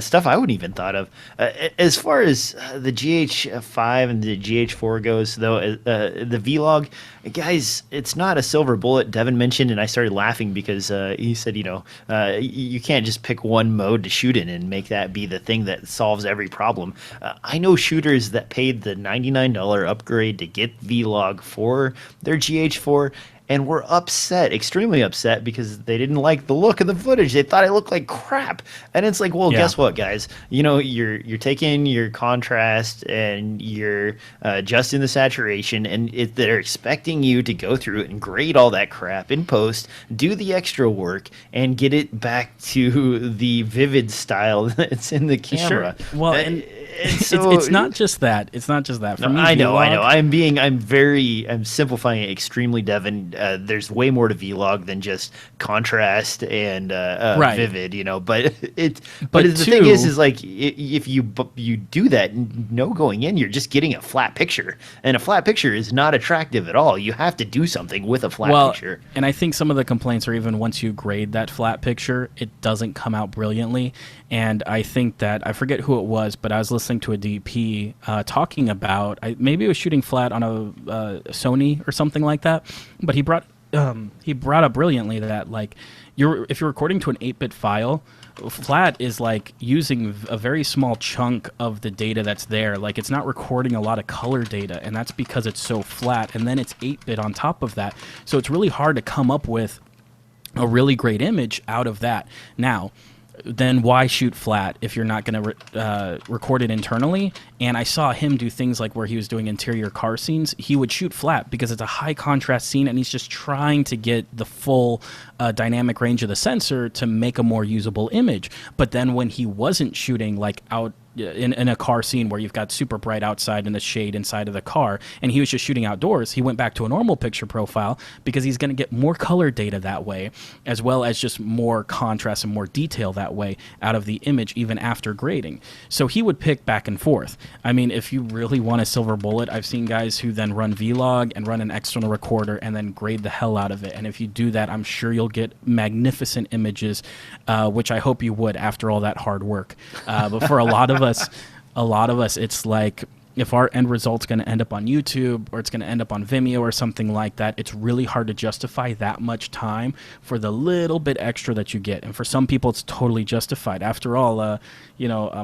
stuff I wouldn't even thought of. As far as the GH5 and the GH4 goes, though, the vlog, guys, it's not a silver bullet. Devin mentioned, and I started laughing because he said, you can't just pick one mode to shoot in and make that be the thing that solves every problem. I know shooters that paid the $99 upgrade to get vlog for their GH4, and were upset, extremely upset, because they didn't like the look of the footage. They thought it looked like crap. And it's like, well, guess what, guys? You're taking your contrast and you're adjusting the saturation, and they're expecting you to go through it and grade all that crap in post, do the extra work, and get it back to the vivid style that's in the camera. Sure. Well, and so, it's not just that. It's not just that. For me, I know. I'm simplifying it extremely, Devin. There's way more to vlog than just contrast and vivid, But the thing is like if you do that, going in, you're just getting a flat picture, and a flat picture is not attractive at all. You have to do something with a flat picture. And I think some of the complaints are even once you grade that flat picture, it doesn't come out brilliantly. And I think that, I forget who it was, but I was listening to a DP talking about, maybe it was shooting flat on a Sony or something like that, but he brought up brilliantly that like if you're recording to an 8-bit file, flat is like using a very small chunk of the data that's there. Like it's not recording a lot of color data, and that's because it's so flat, and then it's 8-bit on top of that. So it's really hard to come up with a really great image out of that. Now, then why shoot flat if you're not going to record it internally? And I saw him do things like where he was doing interior car scenes. He would shoot flat because it's a high contrast scene, and he's just trying to get the full dynamic range of the sensor to make a more usable image. But then when he wasn't shooting like out in a car scene where you've got super bright outside and the shade inside of the car, and he was just shooting outdoors, he went back to a normal picture profile because he's going to get more color data that way, as well as just more contrast and more detail that way out of the image even after grading. So he would pick back and forth. I mean, if you really want a silver bullet, I've seen guys who then run vlog and run an external recorder and then grade the hell out of it. And if you do that, I'm sure you'll get magnificent images, which I hope you would after all that hard work. But for a lot of us, it's like, if our end result's going to end up on YouTube or it's going to end up on Vimeo or something like that, it's really hard to justify that much time for the little bit extra that you get. And for some people, it's totally justified. After all,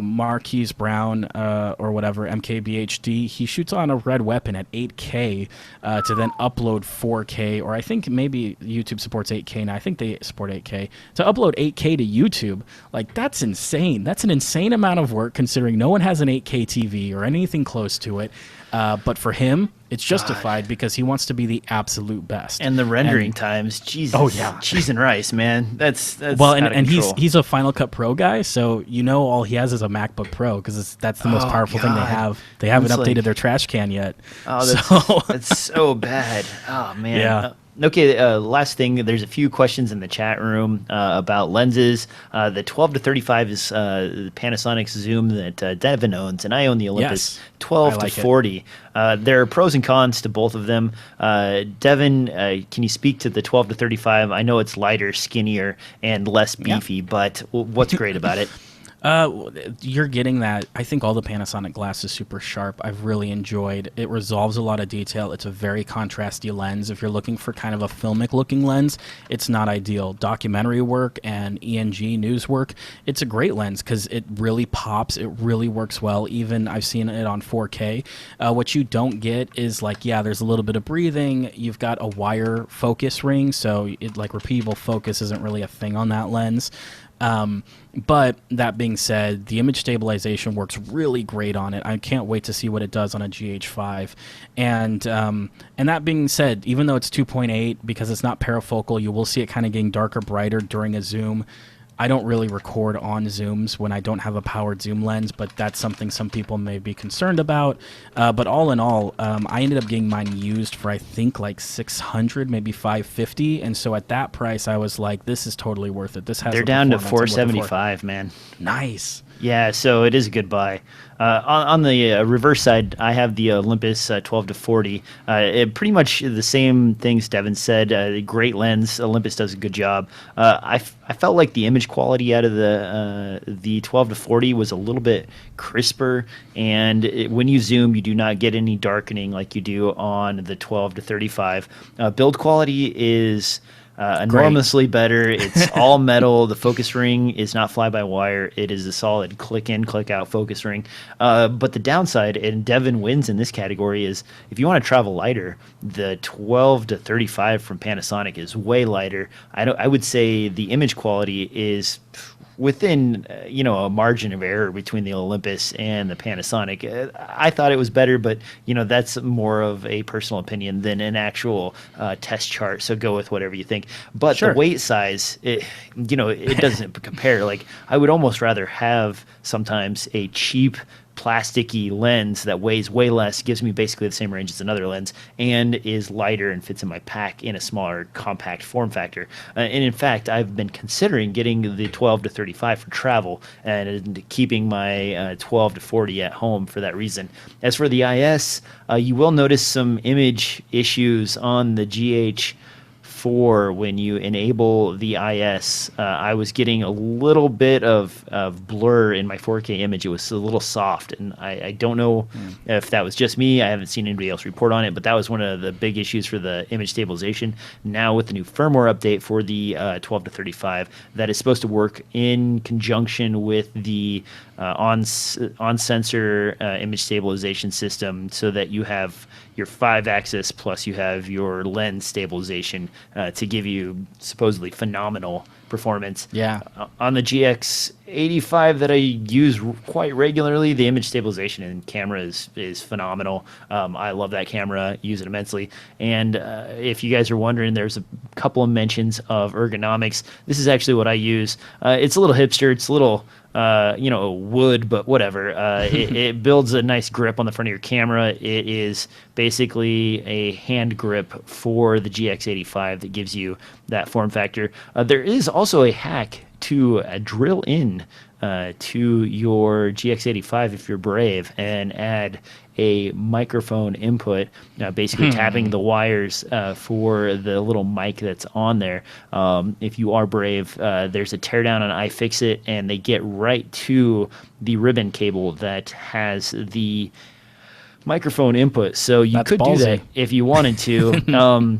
Marquise Brown or whatever, MKBHD, he shoots on a red weapon at 8K to then upload 4K, or I think maybe YouTube supports 8K now. I think they support 8K. To upload 8K to YouTube, like, that's insane. That's an insane amount of work considering no one has an 8K TV or anything close to it. But for him, it's justified because he wants to be the absolute best. And the rendering times, Jesus. Oh yeah, cheese and rice, man. That's well, out of and control. he's a Final Cut Pro guy, so all he has is a MacBook Pro because that's the most powerful thing they have. They haven't updated their trash can yet. Oh, that's so bad. Oh man. Yeah. Okay, last thing, there's a few questions in the chat room about lenses. The 12 to 35 is Panasonic's zoom that Devin owns, and I own the Olympus 12 to 40. There are pros and cons to both of them. Devin, can you speak to the 12 to 35? I know it's lighter, skinnier, and less beefy, but what's great about it? You're getting that. I think all the Panasonic glass is super sharp. I've really enjoyed. It resolves a lot of detail. It's a very contrasty lens. If you're looking for kind of a filmic looking lens, it's not ideal. Documentary work and ENG news work, it's a great lens because it really pops. It really works well. Even I've seen it on 4K. What you don't get is like, there's a little bit of breathing. You've got a wire focus ring, so it like repeatable focus isn't really a thing on that lens. But that being said, the image stabilization works really great on it. I can't wait to see what it does on a GH5. And that being said, even though it's 2.8, because it's not parafocal, you will see it kind of getting darker, brighter during a zoom. I don't really record on zooms when I don't have a powered zoom lens, but that's something some people may be concerned about. But all in all, I ended up getting mine used for I think like $600, maybe $550, and so at that price, I was like, "This is totally worth it." This has They're down to $475, man. Nice. Yeah, so it is a good buy. On the reverse side, I have the Olympus 12 to 40. Pretty much the same things Devin said. Great lens. Olympus does a good job. I felt like the image quality out of the 12 to 40 was a little bit crisper, and when you zoom, you do not get any darkening like you do on the 12 to 35. Build quality is enormously better. It's all metal. The focus ring is not fly-by-wire. It is a solid click-in, click-out focus ring. But the downside, and Devin wins in this category, is if you want to travel lighter, the 12 to 35 from Panasonic is way lighter. I would say the image quality is within a margin of error between the Olympus and the Panasonic. I thought it was better, but that's more of a personal opinion than an actual test chart. So go with whatever you think. But the weight size, it doesn't compare. Like, I would almost rather have sometimes a cheap plasticky lens that weighs way less, gives me basically the same range as another lens, and is lighter and fits in my pack in a smaller, compact form factor. And in fact, I've been considering getting the 12 to 35 for travel and keeping my 12 to 40 at home for that reason. As for the IS, you will notice some image issues on the GH4 when you enable the IS. I was getting a little bit of blur in my 4K image. It was a little soft, and I don't know if that was just me. I haven't seen anybody else report on it, but that was one of the big issues for the image stabilization. Now with the new firmware update for the 12 to 35, that is supposed to work in conjunction with the on-sensor image stabilization system, so that you have your 5-axis plus you have your lens stabilization to give you supposedly phenomenal performance. Yeah. On the GX85 that I use quite regularly, the image stabilization in camera is phenomenal. I love that camera, use it immensely. And if you guys are wondering, there's a couple of mentions of ergonomics. This is actually what I use. It's a little hipster. It's a little wood, but whatever. It builds a nice grip on the front of your camera. It is basically a hand grip for the GX85 that gives you that form factor. There is also a hack to drill in to your GX85 if you're brave and add a microphone input, basically tapping the wires for the little mic that's on there. If you are brave, there's a teardown on iFixit, and they get right to the ribbon cable that has the microphone input. So you could do that if you wanted to.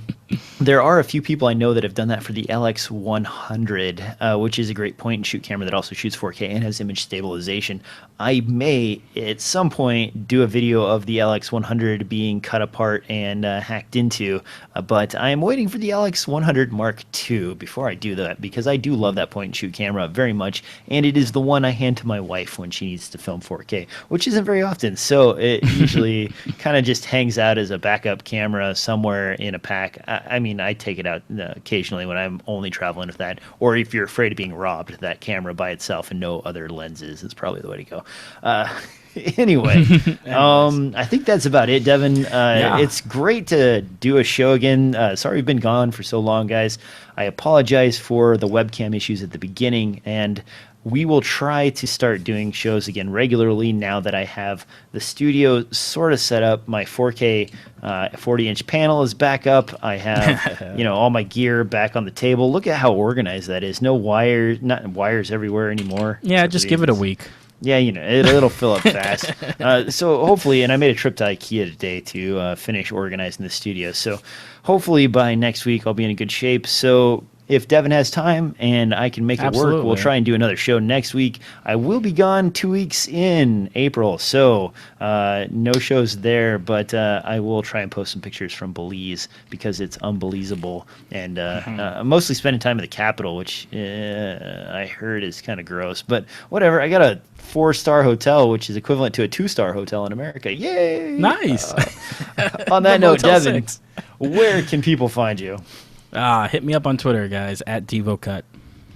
There are a few people I know that have done that for the LX100, which is a great point and shoot camera that also shoots 4K and has image stabilization. I may at some point do a video of the LX100 being cut apart and hacked into, but I am waiting for the LX100 Mark II before I do that, because I do love that point and shoot camera very much, and it is the one I hand to my wife when she needs to film 4K, which isn't very often, so it usually kind of just hangs out as a backup camera somewhere in a pack. I mean, I take it out occasionally when I'm only traveling with that, or if you're afraid of being robbed, that camera by itself and no other lenses is probably the way to go. Anyway, I think that's about it, Devin. It's great to do a show again. Sorry we've been gone for so long, guys. I apologize for the webcam issues at the beginning, and we will try to start doing shows again regularly now that I have the studio sort of set up. My 4K 40-inch panel is back up. I have all my gear back on the table. Look at how organized that is. No wires, not wires everywhere anymore. Yeah, just give it a week. Yeah, it'll fill up fast. So hopefully, and I made a trip to IKEA today to finish organizing the studio. So hopefully by next week I'll be in a good shape. So if Devin has time and I can make it work, we'll try and do another show next week. I will be gone 2 weeks in April, so no shows there, but I will try and post some pictures from Belize because it's unbelievable. And I'm mostly spending time in the capital, which I heard is kind of gross, but whatever. I got a 4-star hotel, which is equivalent to a 2-star hotel in America. Yay! Nice. On that note, Devin, where can people find you? Hit me up on Twitter, guys, at DevoCut.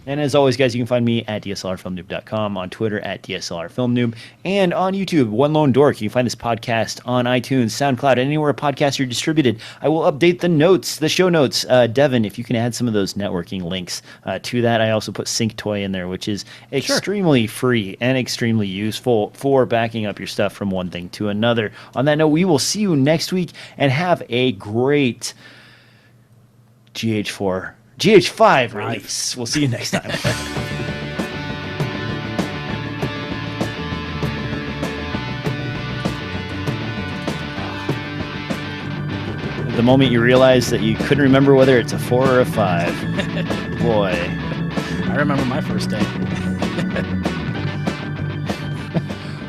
And as always, guys, you can find me at DSLRFilmNoob.com, on Twitter at DSLRFilmNoob, and on YouTube, onelonedork. You can find this podcast on iTunes, SoundCloud, anywhere podcasts are distributed. I will update the show notes. Devin, if you can add some of those networking links to that. I also put synctoy in there, which is extremely free and extremely useful for backing up your stuff from one thing to another. On that note, we will see you next week, and have a great GH5 release. We'll see you next time. The moment you realize that you couldn't remember whether it's a 4 or a 5. Boy. I remember my first day.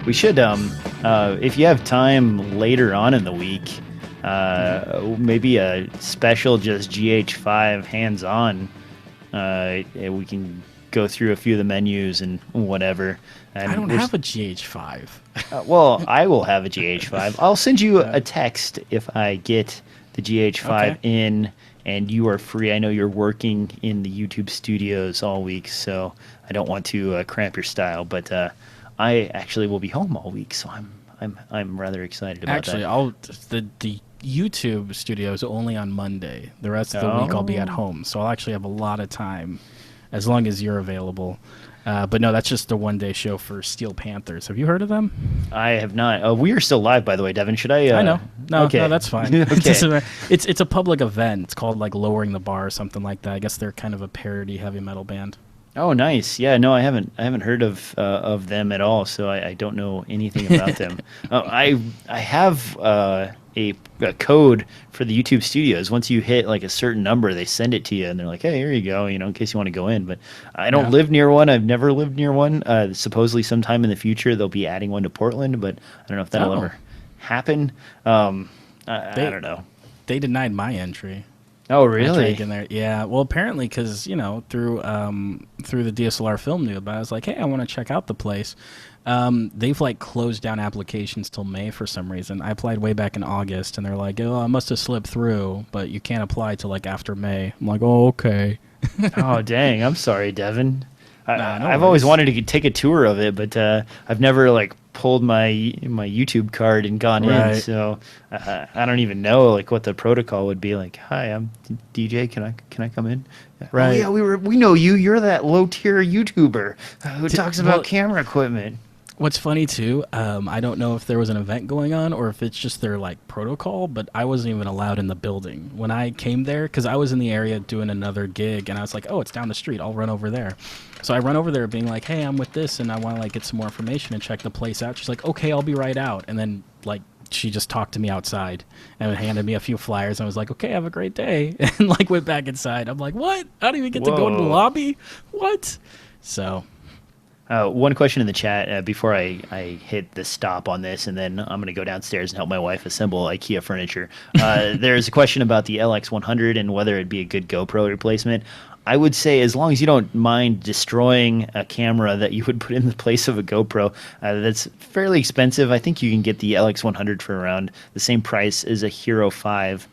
We should, if you have time later on in the week, maybe a special just GH5 hands-on. We can go through a few of the menus and whatever. And I don't have a GH5. Well, I will have a GH5. I'll send you a text if I get the GH5 in and you are free. I know you're working in the YouTube studios all week, so I don't want to cramp your style, but I actually will be home all week, so I'm rather excited about that. The YouTube studio is only on Monday. The rest of the week I'll be at home, so I'll actually have a lot of time as long as you're available. But no, that's just a one-day show for Steel Panthers. Have you heard of them? I have not. We are still live, by the way, Devin. Should I? I know. No, that's fine. Okay. It's a public event. It's called like Lowering the Bar or something like that. I guess they're kind of a parody heavy metal band. Oh, nice. Yeah, no, I haven't heard of them at all, so I don't know anything about them. I have a code for the YouTube studios. Once you hit like a certain number, they send it to you, and they're like, "Hey, here you go," in case you want to go in. But I don't live near one. I've never lived near one. Supposedly, sometime in the future, they'll be adding one to Portland, but I don't know if that'll ever happen. I don't know. They denied my entry. Oh, I tried really? getting there. Yeah. Well, apparently, because through the DSLR film noob, I was like, hey, I want to check out the place. They've like closed down applications till May for some reason. I applied way back in August, and they're like, oh, I must have slipped through, but you can't apply till like after May. I'm like, oh, okay. Oh, dang. I'm sorry, Devin. Nah, no I've always worries. wanted to take a tour of it, but I've never like pulled my YouTube card and gone in. Right. So I don't even know like what the protocol would be. Like, hi, I'm DJ. Can I come in? Oh Right. yeah, we know you. You're that low tier YouTuber who talks Well, about camera equipment. what's funny too, I don't know if there was an event going on or if it's just their like protocol, but I wasn't even allowed in the building when I came there because I was in the area doing another gig, and I was like, oh, it's down the street. I'll run over there. So I run over there, being like, hey, I'm with this, and I want to like get some more information and check the place out. She's like, okay, I'll be right out, and then like she just talked to me outside and handed me a few flyers. I was like, okay, have a great day, and like went back inside. I'm like, what? I don't even get to go to the Whoa. lobby. What? So One question in the chat before I hit the stop on this, and then I'm going to go downstairs and help my wife assemble IKEA furniture. There's a question about the LX100 and whether it'd be a good GoPro replacement. I would say as long as you don't mind destroying a camera that you would put in the place of a GoPro, that's fairly expensive. I think you can get the LX100 for around the same price as a Hero 5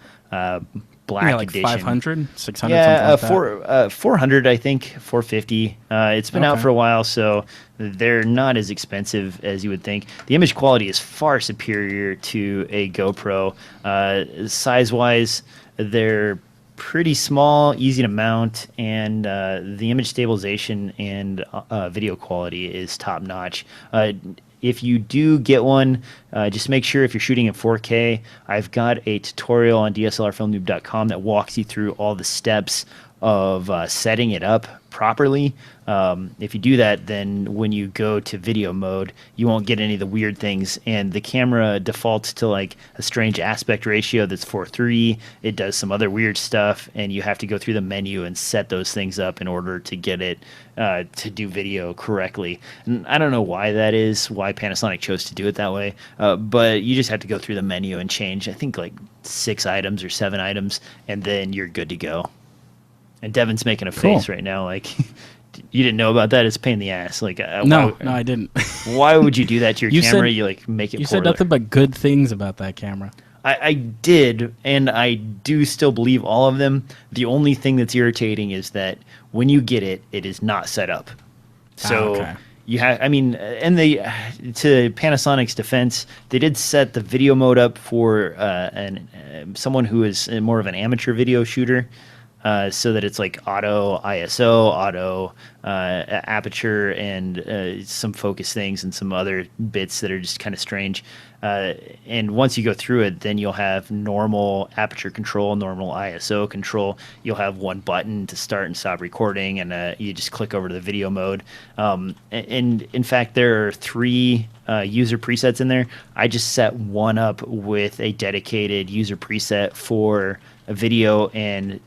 Black yeah, like Edition. 500, 600, Yeah, something like that. 400, I think, 450. It's been out Okay. for a while, so they're not as expensive as you would think. The image quality is far superior to a GoPro. Size-wise, they're pretty small, easy to mount, and the image stabilization and video quality is top-notch. If you do get one, just make sure if you're shooting in 4K, I've got a tutorial on DSLRfilmnoob.com that walks you through all the steps of setting it up properly. If you do that, then when you go to video mode, you won't get any of the weird things. And the camera defaults to like a strange aspect ratio that's 4:3. It does some other weird stuff, and you have to go through the menu and set those things up in order to get it to do video correctly. And I don't know why that is, why Panasonic chose to do it that way, but you just have to go through the menu and change, I think, like 6 items or 7 items, and then you're good to go. And Devin's making a Cool. face right now, like you didn't know about that. It's a pain in the ass. Like, No, I didn't. why would you do that to your You camera? said- You like make it. You said poorly. nothing but good things about that camera. I did, and I do still believe all of them. The only thing that's irritating is that when you get it, it is not set up. So okay. you have, I mean, and they, to Panasonic's defense, they did set the video mode up for someone who is more of an amateur video shooter. So that it's like auto ISO, auto aperture, and some focus things and some other bits that are just kind of strange. And once you go through it, then you'll have normal aperture control, normal ISO control. You'll have one button to start and stop recording, and you just click over to the video mode. And in fact, there are 3 user presets in there. I just set one up with a dedicated user preset for a video, and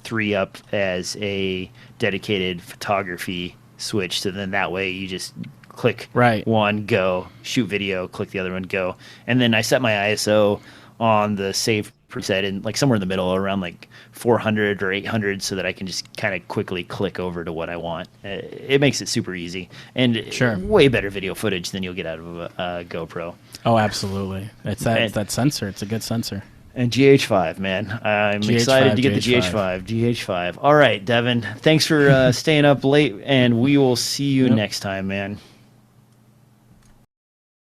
3 up as a dedicated photography switch. So then that way you just click Right. one, go, shoot video, click the other one, go. And then I set my ISO on the save preset in like somewhere in the middle, around like 400 or 800, so that I can just kind of quickly click over to what I want. It makes it super easy, and Sure. way better video footage than you'll get out of a GoPro. Oh, absolutely. It's that sensor. It's a good sensor. And GH5, man. I'm excited to get the GH5. GH5. All right, Devin. Thanks for staying up late, and we will see you Yep. next time, man.